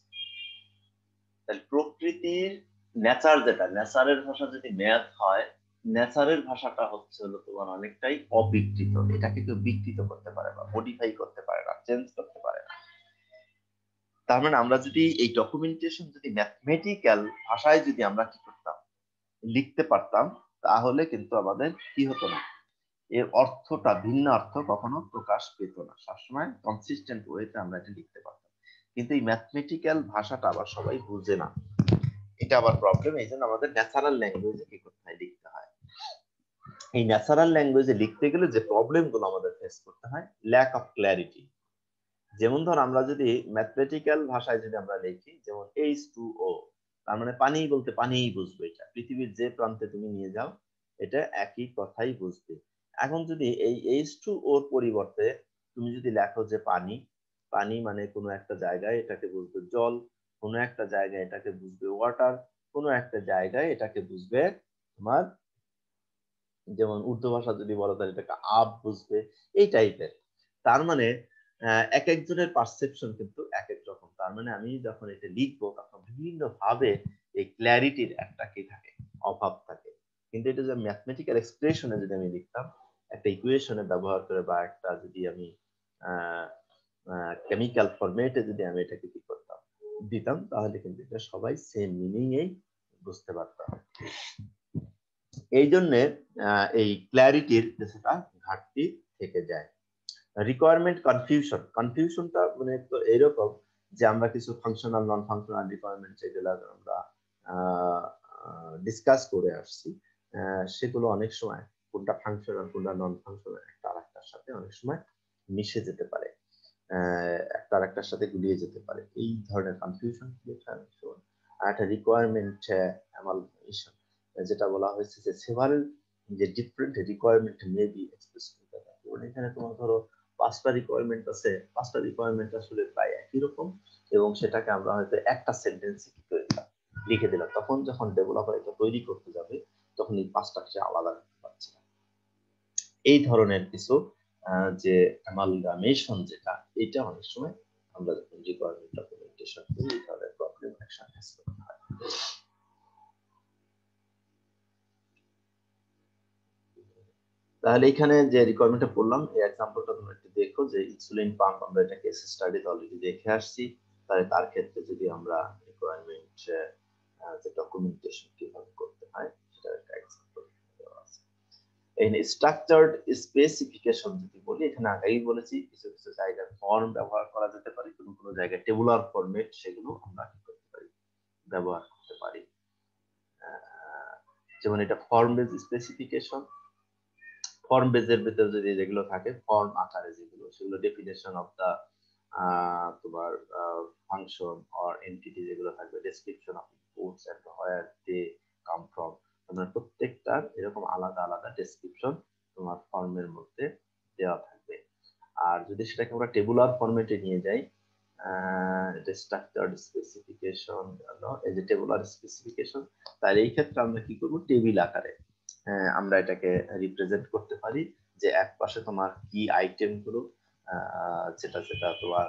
তাহলে প্রকৃতির নেচারের ভাষা যদি ম্যাথ হয়, নেচারের ভাষাটা হচ্ছে হলো তোমার অনেকটাই অবিকৃত, এটাকে কেউ বিকৃত করতে পারে না, মডিফাই করতে পারে না, চেঞ্জ করতে পারে না। তার মানে আমরা যদি এই ডকুমেন্টেশন যদি ম্যাথমেটিক্যাল ভাষায় যদি আমরা কি করতাম, লিখতে পারতাম, তাহলে কিন্তু আমাদের কি হতো না, এর অর্থটা ভিন্ন অর্থ কখনো প্রকাশ পেত না, সবসময় কনসিস্টেন্ট ওয়েতে আমরা এটা লিখতে পারতাম। কিন্তু এই ম্যাথমেটিক্যাল ভাষাটা আবার সবাই বুঝে না, এটা আবার প্রবলেম। এই জন্য আমাদের ন্যাচারাল ল্যাঙ্গুয়েজে কি করতে হয়, লিখতে হয়। এই ন্যাচারাল ল্যাঙ্গুয়েজে লিখতে গেলে যে প্রবলেম গুলো আমাদের ফেস করতে হয়, ল্যাক অফ ক্ল্যারিটি, যেমন ধর আমরা যদি ম্যাথমেটিক্যাল ভাষায় যদি আমরা লিখি, যেমন H2O, তার মানে পানি বলতে পানিই বুঝবে, এটা পৃথিবীর যে প্রান্তে তুমি নিয়ে যাও এটা একই কথাই বুঝবে। এখন যদি এই H2O এর পরিবর্তে তুমি যদি লেখো যে পানি, পানি মানে কোনো একটা জায়গায় এটাকে বুঝবে জল, কোনো একটা জায়গায় এটাকে বুঝবে ওয়াটার, কোনো একটা জায়গায় এটাকে বুঝবে তোমার, যেমন উর্দু ভাষা যদি বলো তাহলে এটাকে আব বুঝবে, এই টাইপের। তার মানে এক একজনের পারসেপশন কিন্তু এক এক রকম। তার মানে আমি যখন এটা লিখবো তখন বিভিন্ন ভাবে এই ক্ল্যারিটির একটা কি থাকে, অভাব থাকে। কিন্তু এটা যে ম্যাথমেটিক্যাল এক্সপ্রেশনে যদি আমি লিখতাম একটা ইকুয়েশনে ব্যবহার করে, বা একটা যদি আমি কেমিক্যাল ফরম্যাটে যদি আমি এটাকে কি করতাম, দিতাম, তাহলে কিন্তু এটা সবাই সেম মিনিংয়েই বুঝতে পারতাম। এই জন্য এই ক্ল্যারিটির কিছুটা ঘাটতি থেকে যায়। রিকোয়ারমেন্ট কনফিউশন, কনফিউশনটা মানে তো এরকম যে আমরা কিছু ফাংশনাল নন ফাংশনাল রিকোয়ারমেন্ট যেগুলো আমরা ডিসকাস করে আসছি, সেগুলো অনেক সময় কোনটা ফাংশনাল কোনটা নন ফাংশনাল একটা আরেকটার সাথে অনেক সময় মিশে যেতে পারে, একটা আরেকটার সাথে গুলিয়ে যেতে পারে। এই ধরনের কনফিউশন আর একটা রিকোয়ারমেন্ট অ্যামালগামেশন, যেটা বলা হয়েছে যে সেভারেল যে different requirement may be expressed. এখানে তোমার ধরো 5টা রিকোয়ারমেন্ট আছে, 5টা রিকোয়ারমেন্ট আসলে প্রায় একই রকম, এবং সেটাকে আমরা হয়তো একটা সেন্টেন্সে কি করে দিলাম, লিখে দিলাম। তখন যখন ডেভেলপার এটা তৈরি করতে যাবে তখন এই 5টাকে সে আলাদা করতে পারছে না। এই ধরনের কিছু যে অ্যামালগামেশন যেটা, এটা অনেক সময় আমরা যখন রিকোয়ারমেন্ট ডকুমেন্টেশন করি এই ধরনের প্রবলেম একসাথে ফেস করতে হয়। তাহলে এখানে যে রিকোয়ারমেন্টটা পড়লাম এই এক্সাম্পলটা তোমরা একটু দেখো, যে ইনসুলিন পাম্প আমরা এটা কেস স্টাডিতে অলরেডি দেখে আসছি। তাহলে তার ক্ষেত্রে যদি আমরা রিকোয়ারমেন্ট যে ডকুমেন্টেশন কিভাবে করতে হয় সেটা একটা এক্সাম্পল দেওয়া আছে। এই স্ট্রাকচার্ড স্পেসিফিকেশন যদি বলি, এখানে আগেই বলেছি কিছু কিছু জায়গায় ফর্ম ব্যবহার করা যেতে পারে, কোনো কোনো জায়গায় টেবুলার ফরম্যাট সেগুলো আমরা কি করতে পারি, ব্যবহার করতে পারি। যেমন এটা ফর্ম বেজ স্পেসিফিকেশন, ফর্ম বেজের ভিতরে যদি যেগুলো থাকে ফর্ম আকারে যেগুলো, সেগুলো ডেফিনেশন অফ দা তোমার ফাংশন অর এন্টিটি যেগুলো থাকবে, description of inputs and where they come from, তোমার প্রত্যেকটার এরকম আলাদা আলাদা ডেসক্রিপশন তোমার ফর্মের মধ্যে দেওয়া থাকবে। আর যদি সেটাকে আমরা টেবুলার ফরম্যাটে নিয়ে যাই, স্ট্রাকচার্ড স্পেসিফিকেশন, এই যে টেবুলার স্পেসিফিকেশন, তাহলে এই ক্ষেত্রে আমরা কি করব, টেবিল আকারে আমরা এটাকে রিপ্রেজেন্ট করতে পারি। যে এক পাশে তোমার কি আইটেম গুলো যেটা যেটা তোমার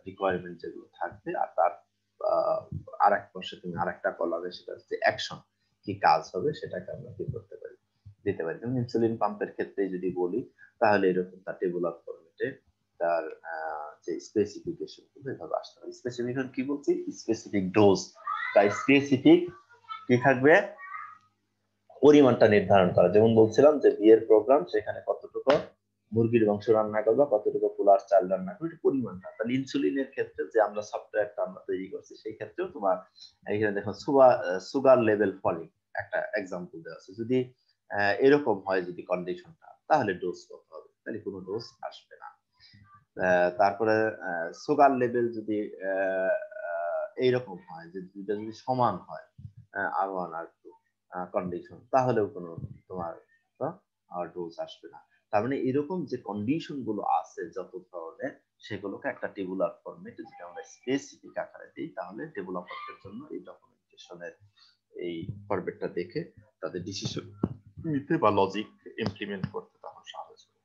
রিকোয়ারমেন্ট যেগুলো থাকবে, আর তার আর এক পাশে তুমি আরেকটা কলামে সেটা হচ্ছে অ্যাকশন, কি কাজ হবে সেটাকে আমরা কি করতে পারি, দিতে পারি। যেমন ইনসুলিন পাম্পের ক্ষেত্রে যদি বলি তাহলে এরকম তার টেবুলার ফরম্যাটে তার যে স্পেসিফিকেশন গুলো এভাবে আসতে পারে। স্পেসিফিকেশন কি বলছি, স্পেসিফিক ডোজ, তাই স্পেসিফিক কি থাকবে, পরিমাণটা নির্ধারণ করা। যেমন বলছিলাম যে বিয়ের প্রোগ্রাম, সেখানে কতটুকু মুরগির মাংস রান্না করবা, কতটুকু পোলার চাল রান্না করবে, পরিমাণটা। তাহলে ইনসুলিনের ক্ষেত্রে যে আমরা সফটওয়্যারটা আমরা তৈরি করছি সেই ক্ষেত্রেও তোমার এখানে দেখো সুগার লেভেল ফলিং একটা এক্সাম্পল দেওয়া আছে। যদি এরকম হয় যদি কন্ডিশনটা, তাহলে ডোজ কত হবে, তাহলে কোনো ডোজ আসবে না। তারপরে সুগার লেভেল যদি এইরকম হয় যে দুইটা যদি সমান হয়, R1 R2 কন্ডিশন, তাহলেও কোনো তোমার ডোজ আসবে না। তার মানে এরকম যে কন্ডিশন গুলো আছে যত ধরনের, সেগুলোকে একটা টেবুলার ফরম্যাটে যদি আমরা স্পেসিফিক আকারে দিই, তাহলে ডেভেলপারদের জন্য এই ডকুমেন্টেশনের এই ফরম্যাটটা দেখে তাদের ডিসিশন নিতে বা লজিক ইমপ্লিমেন্ট করতে তখন সহজ হবে।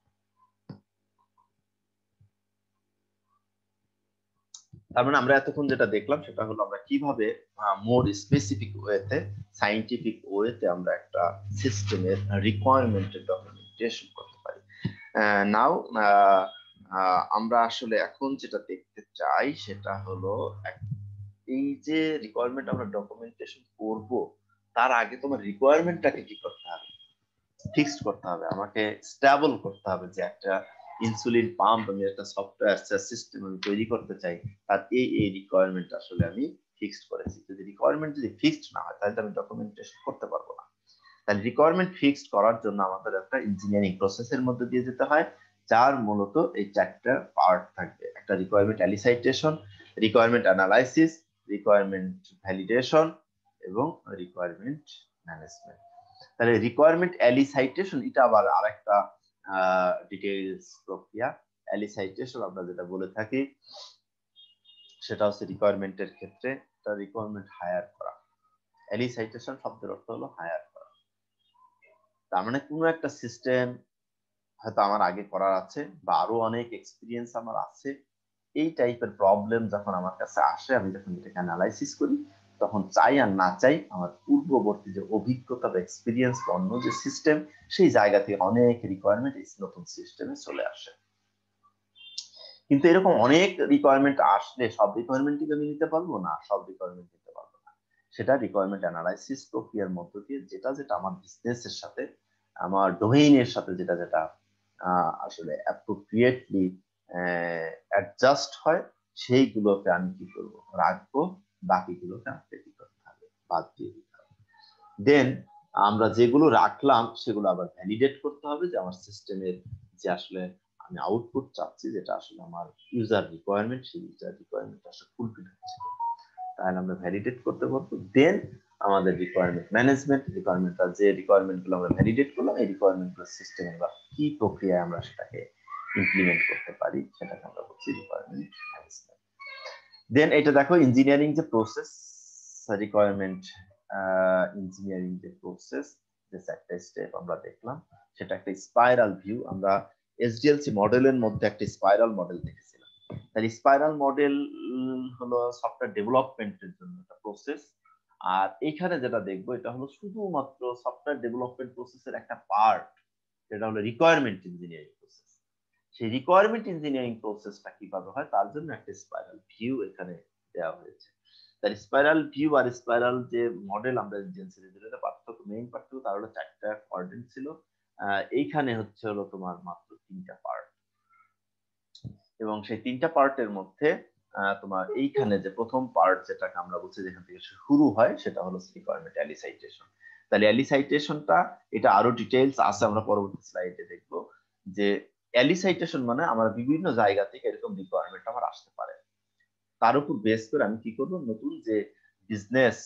তার মানে আমরা এতক্ষণ যেটা দেখলাম সেটা হলো আমরা কিভাবে মোর স্পেসিফিক ওয়েতে, সাইন্টিফিক ওয়েতে আমরা একটা সিস্টেমের রিকোয়ারমেন্টের ডকুমেন্টেশন করতে পারি। নাও আমরা আসলে এখন যেটা দেখতে চাই সেটা হলো এই যে রিকোয়ারমেন্ট আমরা ডকুমেন্টেশন করব, তার আগে তোমার রিকোয়ারমেন্টটাকে কি করতে হবে, ফিক্সড করতে হবে, আমাকে স্টেবল করতে হবে। যে একটা ইনসুলিন পাম্প আমি একটা সফটওয়্যার সিস্টেম আমি তৈরি করতে চাই, তার এই রিকোয়ারমেন্ট আসলে আমি ফিক্সড করেছি। যদি রিকোয়ারমেন্ট যদি ফিক্সড না হয় তাহলে আমি ডকুমেন্টেশন করতে পারবো না। তাহলে রিকোয়ারমেন্ট ফিক্সড করার জন্য আমাদের একটা ইঞ্জিনিয়ারিং প্রসেসের মধ্যে দিয়ে যেতে হয়। যার মূলত এই চারটা পার্ট থাকবে। একটা requirement elicitation, requirement analysis, requirement validation এবং রিকোয়ারমেন্ট ম্যানেজমেন্ট। তাহলে রিকোয়ারমেন্ট এলিসাইটেশন এটা আবার আরেকটা ডিটেইলস প্রক্রিয়া। এলিসাইটেশন আমরা যেটা বলে থাকি সেটা হচ্ছে রিকোয়ারমেন্টের ক্ষেত্রে রিকোয়ারমেন্ট হায়ার করা। এলিসাইটেশন শব্দের অর্থ হলো হায়ার করা। তার মানে কোনো একটা সিস্টেম হয়তো আমার আগে করার আছে বা আরো অনেক এক্সপিরিয়েন্স আমার আছে, এই টাইপের প্রবলেম যখন আমার কাছে আসে, আমি যখন এটাকে অ্যানালাইসিস করি, তখন চাই আর না চাই আমার পূর্ববর্তী যে অভিজ্ঞতা বা এক্সপিরিয়েন্স বা অন্য যে সিস্টেম, সেই জায়গা থেকে অনেক রিকোয়ারমেন্ট এই নতুন সিস্টেমে চলে আসে। কিন্তু এরকম অনেক রিকোয়ারমেন্ট আসলে সব রিকোয়ারমেন্টই আমি নিতে পারবো না, সব রিকোয়ারমেন্ট নিতে পারবো না। সেটা রিকোয়ারমেন্ট অ্যানালাইসিস প্রক্রিয়ার মধ্য দিয়ে যেটা যেটা আমার বিজনেসের সাথে, আমার ডোমেইনের সাথে যেটা যেটা আসলে অ্যাপ্রোপ্রিয়েটলি অ্যাডজাস্ট হয়, সেইগুলোকে আমি কি করবো, রাখবো, বাকিগুলোকে আমাকে কি করতে হবে, বাদ দিয়ে দিতে হবে। দেন আমরা যেগুলো রাখলাম সেগুলো আবার ভ্যালিডেট করতে হবে যে আমার সিস্টেমের যে আসলে আমি আউটপুট চাচ্ছি, যেটা আসলে আমার ইউজার রিকোয়ারমেন্ট, সেই ইউজার রিকোয়ারমেন্ট আসলে ফুলফিল হচ্ছে, তাহলে আমরা ভ্যালিডেট করতে পারবো। দেন আমাদের রিকোয়ারমেন্ট ম্যানেজমেন্ট, রিকোয়ারমেন্টটা যে রিকোয়ারমেন্ট গুলো আমরা ভ্যালিডেট করলাম, এই রিকোয়ারমেন্ট গুলো সিস্টেমে বা কি প্রক্রিয়ায় আমরা সেটাকে ইমপ্লিমেন্ট করতে পারি, সেটাকে আমরা বলছি রিকোয়ারমেন্ট ম্যানেজমেন্ট। দেন এটা দেখো ইঞ্জিনিয়ারিং যে প্রসেস, রিকোয়ারমেন্ট ইঞ্জিনিয়ারিং যে প্রসেস, যে চারটা স্টেপ আমরা দেখলাম, সেটা একটা স্পাইরাল ভিউ। আমরা এসডিএলসি মডেলের মধ্যে একটা স্পাইরাল মডেল দেখেছিলাম। তাহলে স্পাইরাল মডেল হলো সফটওয়্যার ডেভেলপমেন্টের জন্য একটা প্রসেস, আর এখানে যেটা দেখবো এটা হলো শুধুমাত্র সফটওয়্যার ডেভেলপমেন্ট প্রসেসের একটা পার্ট, যেটা হলো রিকোয়ারমেন্ট ইঞ্জিনিয়ারিং প্রসেস। সেই রিকোয়ারমেন্ট ইঞ্জিনিয়ারিং প্রসেসটা কিভাবে হয় তার জন্য একটা স্পাইরাল ভিউ এখানে দেওয়া হয়েছে। তার স্পাইরাল ভিউ আর স্পাইরাল যে মডেল আমরা এসডিএলসি পার্থক্য, মেইন পার্থক্য, তার হলো চারটা কোয়াড্রেন্ট ছিল, এইখানে হচ্ছে হলো তোমার মাত্র তিনটা পার্ট। এবং সেই তিনটা পার্টের মধ্যে তোমার এইখানে যে প্রথম পার্ট যেটাকে আমরা বলছি যেখান থেকে শুরু হয়, সেটা হলো রিকোয়ারমেন্ট এলিসাইটেশন। তাহলে এলিসাইটেশনটা এটা আরো ডিটেইলস আছে, আমরা পরবর্তী স্লাইডে দেখবো যে এলিসাইটেশন মানে আমার বিভিন্ন জায়গা থেকে এরকম রিকোয়ারমেন্ট আমার আসতে পারে, তার উপর বেস করে আমি কি করব, নতুন যে বিজনেস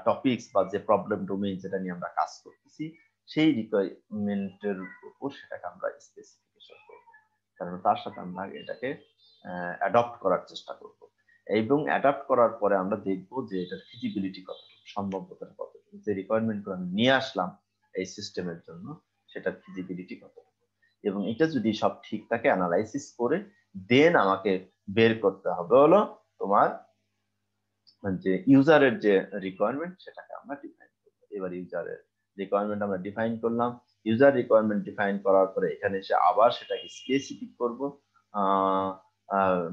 টপিকস বা যে প্রবলেম ডোমেইন যেটা নিয়ে আমরা কাজ করতেছি, সেই রিকোয়ারমেন্টের উপর সেটাকে আমরা স্পেসিফিকেশন করব, কারণ তার সাথে আমরা এটাকে অ্যাডপ্ট করার চেষ্টা করব। এবং অ্যাডপ্ট করার পরে আমরা দেখব যে এটার ফিজিবিলিটি কতটুকু, সম্ভাব্যতা কতটুকু, যে রিকোয়ারমেন্টগুলো আমি নিয়ে আসলাম এই সিস্টেমের জন্য সেটার ফিজিবিলিটি কতটুকু। এবং এটা যদি সব ঠিক থাকে, অ্যানালাইসিস করে দেন আমাকে বের করতে হবে হলো তোমার যে ইউজারের যে রিকোয়ারমেন্ট, সেটাকে আমরা ডিফাইন করবো। এবার ইউজারের রিকোয়ারমেন্ট আমরা ডিফাইন করলাম, ইউজার রিকোয়ারমেন্ট ডিফাইন করার পরে এখানে এসে আবার সেটাকে স্পেসিফিক করব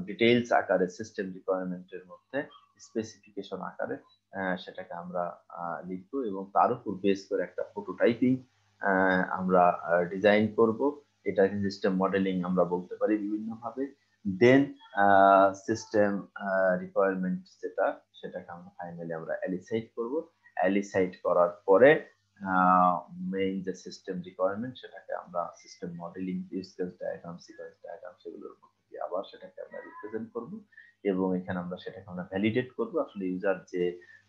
ডিটেইলস আকারে, সিস্টেম রিকোয়ারমেন্টের মধ্যে স্পেসিফিকেশন আকারে সেটাকে আমরা লিখবো, এবং তার উপর বেস করে একটা প্রোটোটাইপিং আমরা ডিজাইন করব। এটাকে সিস্টেম মডেলিং আমরা বলতে পারি বিভিন্ন ভাবে। দেন সিস্টেম রিকোয়ারমেন্ট যেটা, সেটাকে আমরা ফাইনালি আমরা এলিসাইট করব। এলিসাইট করার পরে মেইন যে সিস্টেম রিকোয়ারমেন্ট, সেটাকে আমরা system modelling, use case diagram, sequence diagram, সেগুলোর মধ্যে দিয়ে আবার সেটাকে আমরা রিপ্রেজেন্ট করব। এবং এখানে আমরা সেটাকে আমরা ভ্যালিডেট করব, আসলে ইউজার যে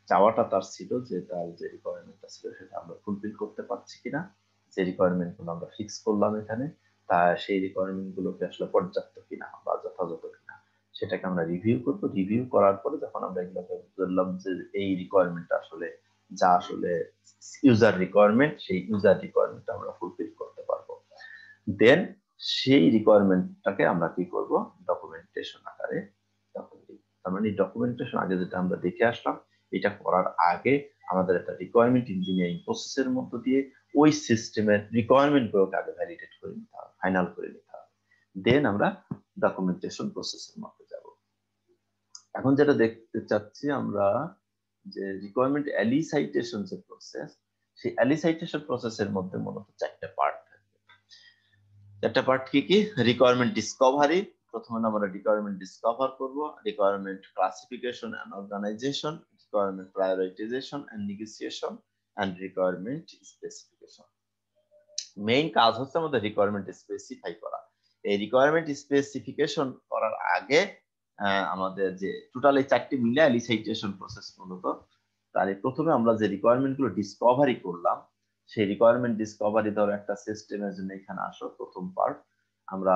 চাওয়াটা তার ছিল, যে তার যে রিকোয়ারমেন্টটা ছিল সেটা আমরা ফুলফিল করতে পারছি কিনা, যে রিকোয়ারমেন্ট গুলো আমরা ফিক্স করলাম এখানে, তা সেই রিকোয়ারমেন্ট গুলোকে আসলে পর্যাপ্ত কিনা বা যথাযথ কিনা, সেটাকে আমরা রিভিউ করব। রিভিউ করার পরে যখন আমরা এগুলোকে বললাম যে এই রিকোয়ারমেন্ট আসলে যা আসলে ইউজার রিকোয়ারমেন্ট, সেই ইউজার রিকোয়ারমেন্ট আমরা ফুলফিল করতে পারবো, দেন সেই রিকোয়ারমেন্টটাকে আমরা কি করব, ডকুমেন্টেশন আকারে তখন দিই। তার মানে ডকুমেন্টেশন আগে যেটা আমরা দেখে আসলাম, এটা করার আগে আমাদের একটা রিকোয়ারমেন্ট ইঞ্জিনিয়ারিং প্রসেসের মধ্য দিয়ে ওই সিস্টেমের রিকোয়ারমেন্ট গুলোকে আগে ভ্যালিডেট করে নিতে হবে, ফাইনাল করে নিতে হবে, দেন আমরা ডকুমেন্টেশন প্রসেসের মধ্যে যাব। এখন যেটা দেখতে চাচ্ছি আমরা, যে রিকোয়ারমেন্ট এলিসাইটেশন যে প্রসেস, সেই এলিসাইটেশন প্রসেসের মধ্যে মূলত চারটা পার্ট থাকবে। চারটা পার্ট কি কি? রিকোয়ারমেন্ট ডিসকভারি, প্রথমে আমরা রিকোয়ারমেন্ট ডিসকভার করব, requirement classification and organisation, requirement prioritisation and negotiation, and requirement specification. Main কাজ হচ্ছে আমাদের রিকোয়ারমেন্ট স্পেসিফাই করা। এই রিকোয়ারমেন্ট স্পেসিফিকেশন করার আগে আমাদের যে টোটাল এই 4টি মিলে এলিসাইটেশন প্রসেস মূলত। তাহলে প্রথমে আমরা যে রিকোয়ারমেন্ট গুলো ডিসকভারি করলাম, সেই রিকোয়ারমেন্ট ডিসকভারি ধরো একটা সিস্টেমের জন্য এখানে আসো, প্রথম পার্ট আমরা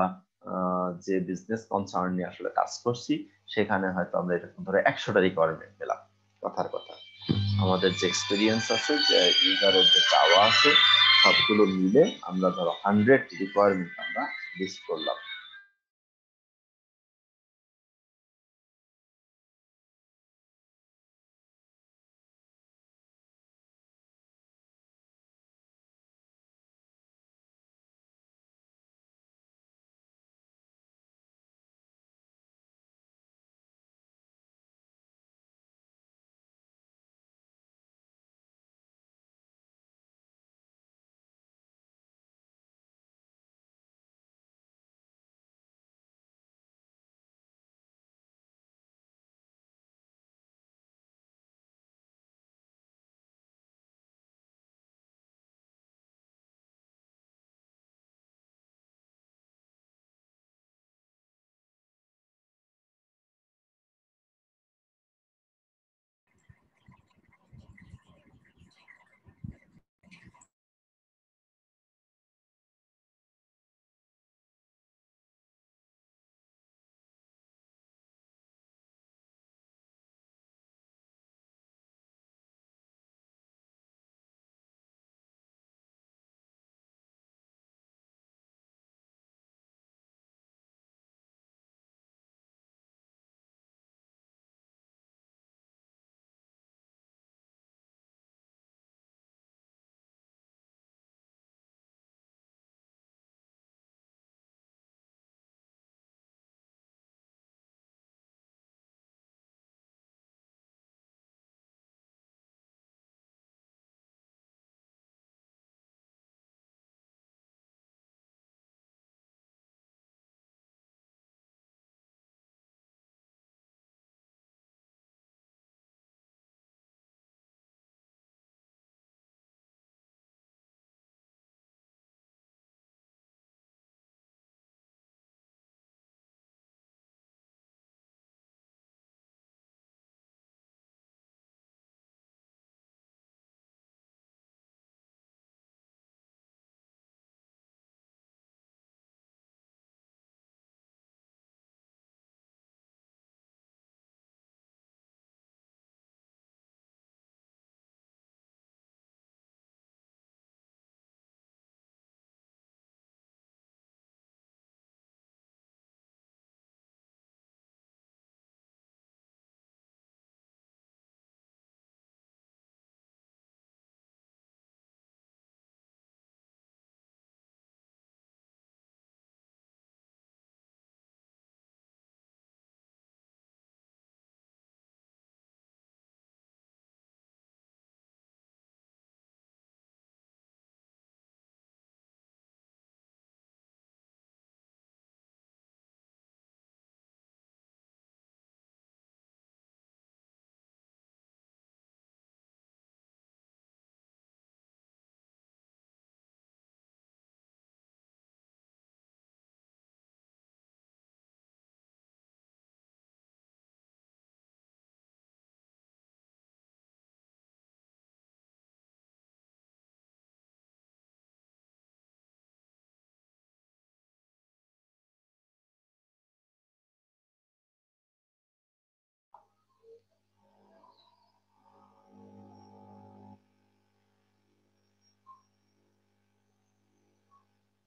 যে বিজনেস কনসার্ন নিয়ে আসলে কাজ করছি, সেখানে হয়তো আমরা এরকম ধরো 100টা রিকোয়ারমেন্ট পেলাম। কথার কথা আমাদের যে এক্সপিরিয়েন্স আছে, যে ইউজারের যে চাওয়া আছে, সবগুলো মিলে আমরা ধরো 100 রিকোয়ারমেন্ট আমরা লিস্ট করলাম।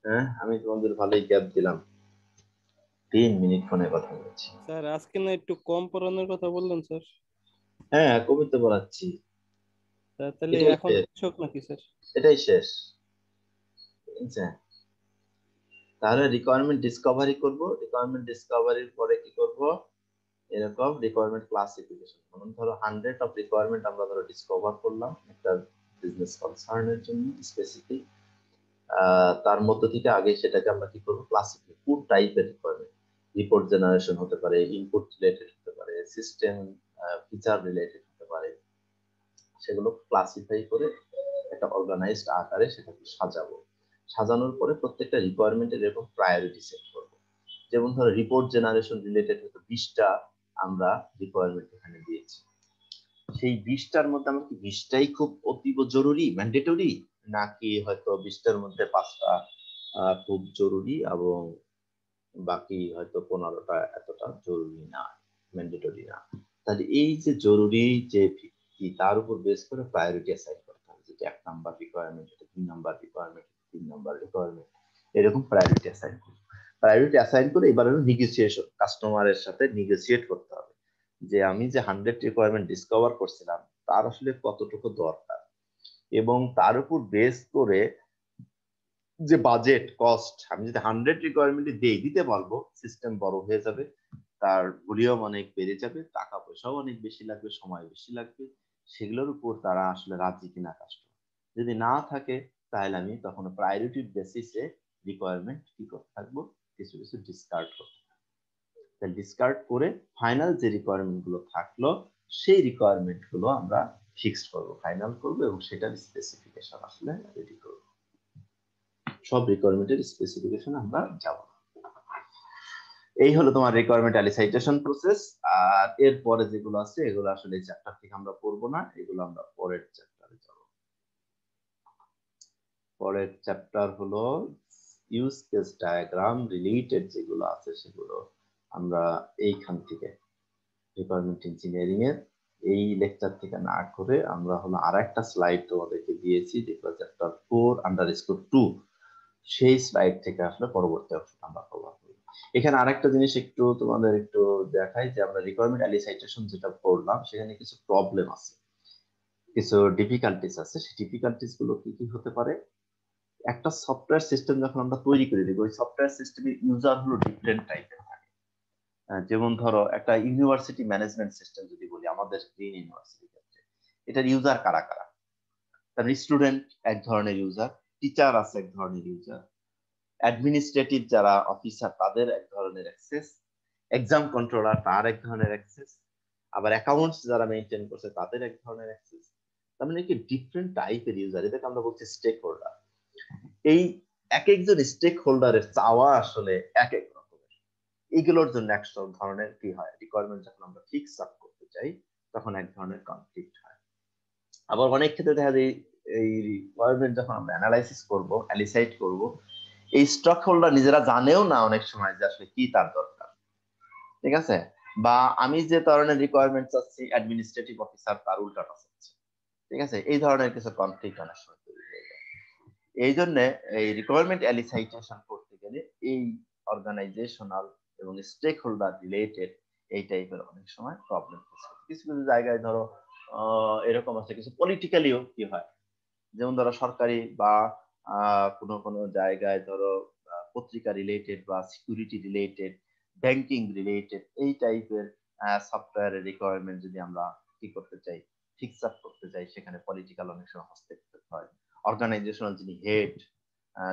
হ্যাঁ, আমি তোমাদের ভালোই গ্যাপ দিলাম, 3 মিনিট ফোনে কথা বলছি। স্যার আজকে না একটু কম পড়ানোর কথা বললেন স্যার। হ্যাঁ, কবিতা পড়াচ্ছি। স্যার তাহলে এটাই এখন শেষ, শোক নাকি স্যার? এটাই শেষ। ঠিক আছে, তাহলে রিকোয়ারমেন্ট ডিসকভারি করব, রিকোয়ারমেন্ট ডিসকভারির পরে কি করব, এরকম রিকোয়ারমেন্ট ক্লাসিফিকেশন। যেমন ধরো 100 অফ রিকোয়ারমেন্ট আমরা ধরো ডিসকভার করলাম একটা বিজনেস কনসার্নের জন্য স্পেসিফিক। তার মধ্য থেকে আগে সেটাকে আমরা কি করবো, ক্লাসিফাই, কোন টাইপের রিকোয়ারমেন্ট, রিপোর্ট জেনারেশন হতে পারে, ইনপুট রিলেটেড হতে পারে, সিস্টেম ফিচার রিলেটেড হতে পারে, সেগুলো ক্লাসিফাই করে একটা অর্গানাইজড আকারে সেটাকে সাজাবো। সাজানোর পরে প্রত্যেকটা রিকোয়ারমেন্টের এরকম প্রায়োরিটি সেট করবো। যেমন ধরো রিপোর্ট জেনারেশন রিলেটেড হয়তো 20টা আমরা রিকোয়ারমেন্ট এখানে দিয়েছি। সেই 20টার মধ্যে আমার কি 20টাই খুব অতীব জরুরি ম্যান্ডেটরি, নাকি হয়তো 20টার মধ্যে 5টা খুব জরুরি এবং বাকি হয়তো 15টা এতটা জরুরি না, ম্যান্ডেটরি না। তাহলে এই যে জরুরি যে ভিত্তি তার উপর বেস করে প্রায়োরিটি অ্যাসাইন করতে হবে, যেটা 1 number requirement, 2 number requirement, 3 number requirement, এরকম প্রায়োরিটি অ্যাসাইন করব। প্রায়োরিটি অ্যাসাইন করে এবার হলো নেগোসিয়েশন, কাস্টমারের সাথে নেগোসিয়েট করতে হবে যে আমি যে 100 রিকোয়ারমেন্ট ডিসকভার করছিলাম তার আসলে কতটুকু দরকার, এবং তার উপর বেস করে যে বাজেট কস্ট, আমি যদি 100 রিকোয়ারমেন্ট দিতে পারবো, সিস্টেম বড় হয়ে যাবে, তার ভলিউম অনেক বেড়ে যাবে, টাকা পয়সাও অনেক বেশি লাগবে, সময় বেশি লাগবে, সেগুলোর উপর তারা আসলে রাজি কিনা কাস্টমার যদি না থাকে, তাহলে আমি তখন প্রায়োরিটি বেসিসে রিকোয়ারমেন্ট কি করতে থাকবো, কিছু কিছু ডিসকার্ড করতে থাকবো। তাহলে ডিসকার্ড করে ফাইনাল যে রিকোয়ারমেন্ট গুলো থাকলো সেই রিকোয়ারমেন্ট গুলো আমরা ফিক্সড করবো, ফাইনাল করবো, এবং সেটার স্পেসিফিকেশন আসলে রেডি করবো। সব রিকোয়ারমেন্টের স্পেসিফিকেশন আমরা যাব। এই হলো তোমার রিকোয়ারমেন্ট এলিসাইটেশন প্রসেস। আর এরপরে যেগুলো আছে এগুলো আসলে এই চ্যাপ্টার থেকে আমরা পড়বো না, এগুলো আমরা পরের চ্যাপ্টারে যাব। পরের চ্যাপ্টার হলো ইউজ কেস ডায়াগ্রাম রিলেটেড যেগুলো আছে সেগুলো আমরা এইখান থেকে রিকোয়ারমেন্ট ইঞ্জিনিয়ারিং এর এই লেকচার থেকে না করে আমরা হলো আরেকটা স্লাইড তোমাদেরকে দিয়েছি, যেগুলো চ্যাপ্টার 4_2, সেই স্লাইড থেকে আসলে পরবর্তী অংশ আমরা কভার করব। এখানে আরেকটা জিনিস একটু তোমাদের একটু দেখাই যে আমরা রিকোয়ারমেন্ট এলিসাইটেশন যেটা পড়লাম সেখানে কিছু প্রবলেম আছে, কিছু ডিফিকাল্টিস আছে। সেই ডিফিকাল্টিস গুলো কি কি হতে পারে? একটা সফটওয়্যার সিস্টেম যখন আমরা তৈরি করে দিব, ওই সফটওয়্যার সিস্টেমের ইউজার হলো ডিফারেন্ট টাইপের থাকে। যেমন ধরো একটা ইউনিভার্সিটি ম্যানেজমেন্ট সিস্টেম যদি বলি, আমাদের গ্রিন ইউনিভার্সিটির ক্ষেত্রে এটার ইউজার কারা কারা? তার স্টুডেন্ট এক ধরনের ইউজার, টিচার আছে এক ধরনের ইউজার, অ্যাডমিনিস্ট্রেটিভ যারা অফিসার তাদের এক ধরনের অ্যাক্সেস, এক্সাম কন্ট্রোলার তার এক ধরনের অ্যাক্সেস, আবার অ্যাকাউন্টস যারা মেইনটেইন করছে তাদের এক ধরনের অ্যাক্সেস। তার মানে কি ডিফারেন্ট টাইপের ইউজার, এটাকে আমরা বলছি স্টেক হোল্ডার। এই এক একজন স্টেক হোল্ডারের চাওয়া আসলে এক এক রকমের। এইগুলোর জন্য এক ধরনের কি হয়, রিকোয়ারমেন্ট যখন আমরা ফিক্স আপ করতে চাই তখন এক ধরনের কনফ্লিক্ট হয়। আবার অনেক ক্ষেত্রে দেখা যায় এই রিকোয়ারমেন্ট যখন আমরা অ্যানালাইসিস করব, অ্যালিসাইট করব, এই স্টক হোল্ডার নিজেরা জানেও না অনেক সময় যে আসলে কি তার দরকার, ঠিক আছে? বা আমি যে ধরনের রিকোয়ারমেন্ট চাচ্ছি অ্যাডমিনিস্ট্রেটিভ অফিসার তার উল্টাটা চাচ্ছে, ঠিক আছে? এই ধরনের কিছু কনফ্লিক্ট অনেক সময় তৈরি হয়ে যায়। এই জন্য এই রিকোয়ারমেন্ট এলিসাইটেশন করতে গেলে এই অর্গানাইজেশনাল এবং স্টেক হোল্ডার রিলেটেড এই টাইপের অনেক সময় প্রবলেম হচ্ছে। কিছু কিছু জায়গায় ধরো এরকম আছে, কিছু পলিটিক্যালিও কি হয়, যেমন ধরো সরকারি বা কোনো কোনো জায়গায় ধরো পত্রিকা রিলেটেড বা সিকিউরিটি রিলেটেড, ব্যাংকিং রিলেটেড এই টাইপের সফটওয়্যারের রিকোয়ারমেন্ট যদি আমরা কি করতে চাই, ফিক্স আপ করতে চাই, সেখানে পলিটিক্যাল অনেক সময় হস্তক্ষেপ হয়। অর্গানাইজেশনাল যিনি হেড,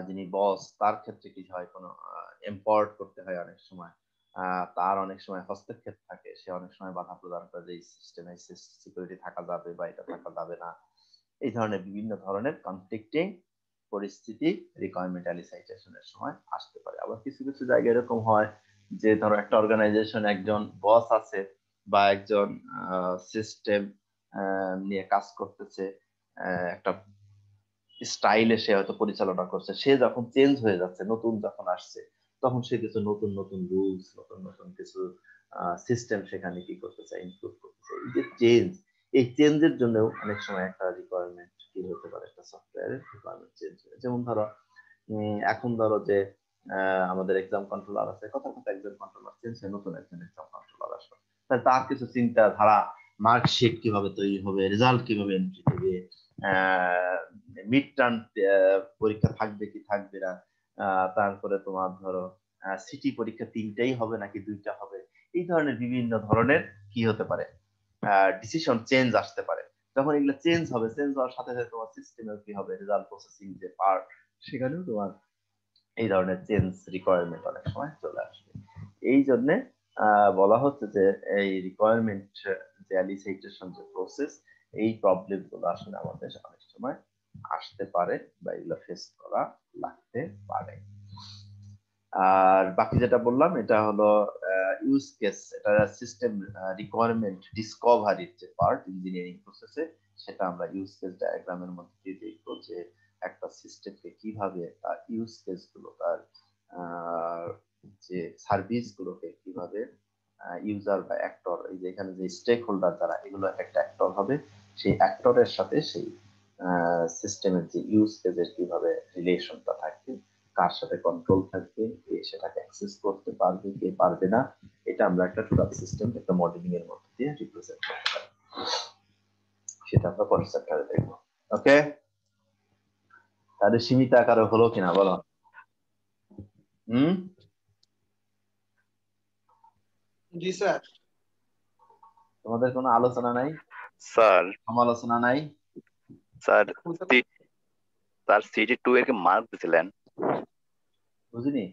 যিনি বস, তার ক্ষেত্রে কি হয়, কোনো ইম্পোর্ট করতে হয় অনেক সময়, তার অনেক সময় হস্তক্ষেপ থাকে, সে অনেক সময় বাধা প্রদান করে যে এই সিস্টেমে সিকিউরিটি থাকা যাবে বা এটা থাকা যাবে না। এই ধরনের বিভিন্ন ধরনের কনফ্লিক্টিং পরিস্থিতি রিকোয়ারমেন্ট এলিসাইটেশনের সময় আসতে পারে। আবার কিছু কিছু জায়গায় এরকম হয় যে ধরো একটা অর্গানাইজেশন একজন বস আছে বা একজন সিস্টেম নিয়ে কাজ করতেছে, একটা স্টাইলে সে হয়তো পরিচালনা করছে, সে যখন চেঞ্জ হয়ে যাচ্ছে, নতুন যখন আসছে, তখন সে কিছু নতুন নতুন রুলস, নতুন নতুন কিছু সিস্টেম সেখানে কি করতে চায়, ইনক্লুড করতে চায়। এই যে চেঞ্জ, এই চেঞ্জের জন্য অনেক সময় একটা রিকোয়ারমেন্ট কি হতে পারে, একটা সফটওয়্যারের রিকোয়ারমেন্ট চেঞ্জ হয়। যেমন ধরো এখন ধরো যে আমাদের এক্সাম কন্ট্রোলার আছে, কথা কথা এক্সাম কন্ট্রোলার চেঞ্জ হয়, নতুন একজন এক্সাম কন্ট্রোলার আসবে, তাহলে তার কিছু চিন্তা ধারা, মার্কশিট কিভাবে তৈরি হবে, রেজাল্ট কিভাবে এন্ট্রি হবে, মিড টার্ম পরীক্ষা থাকবে কি থাকবে না, তারপরে তোমার ধরো সিটি পরীক্ষা 3টাই হবে নাকি 2টা হবে, এই ধরনের বিভিন্ন ধরনের কি হতে পারে, ডিসিশন চেঞ্জ আসতে পারে। যখন এগুলো চেঞ্জ হবে, চেঞ্জ হওয়ার সাথে সাথে তোমার সিস্টেমের কি হবে, রেজাল্ট প্রসেসিং যে পার্ট, সেখানেও তোমার এই ধরনের চেঞ্জ রিকোয়ারমেন্ট অনেক সময় চলে আসবে। এই জন্য বলা হচ্ছে যে এই রিকোয়ারমেন্ট যে এলিসিটেশন যে প্রসেস, এই প্রবলেম গুলো আসলে আমাদের অনেক সময় আসতে পারে বা এগুলো ফেস করা লাগতে পারে। আর বাকি যেটা বললাম এটা হলো ইউজ কেস, এটা সিস্টেম রিকোয়ারমেন্ট ডিসকভারির যে পার্ট ইঞ্জিনিয়ারিং প্রসেসে, সেটা আমরা ইউজ কেস ডায়াগ্রামের মধ্যে দিয়ে দেখবো যে একটা সিস্টেমকে কিভাবে তার ইউজ কেস গুলো, তার যে সার্ভিস গুলোকে কিভাবে ইউজার বা অ্যাক্টর, এই যে এখানে যে স্টেক হোল্ডার যারা, এগুলো একটা অ্যাক্টর হবে, সেই অ্যাক্টরের সাথে সেই সিস্টেমের যে ইউজ কেসের কিভাবে রিলেশনটা থাকবে, কার সাথে কন্ট্রোল থাকবে, কে সেটাকে অ্যাক্সেস করতে পারবে, কে পারবে না, এটা আমরা একটা টোটাল সিস্টেম একটা মডেলিং এর মধ্যে দিয়ে রিপ্রেজেন্ট করতে পারি। সেটা আমরা পরের চ্যাপ্টারে দেখবো। ওকে, তাহলে সীমিত আকারে হলো কিনা বলো? জি স্যার। তোমাদের কোনো আলোচনা নাই স্যার? সমালোচনা নাই? স্যার স্যার সিটি 2 এর কি মার্ক দিছিলেন? বুঝিনি।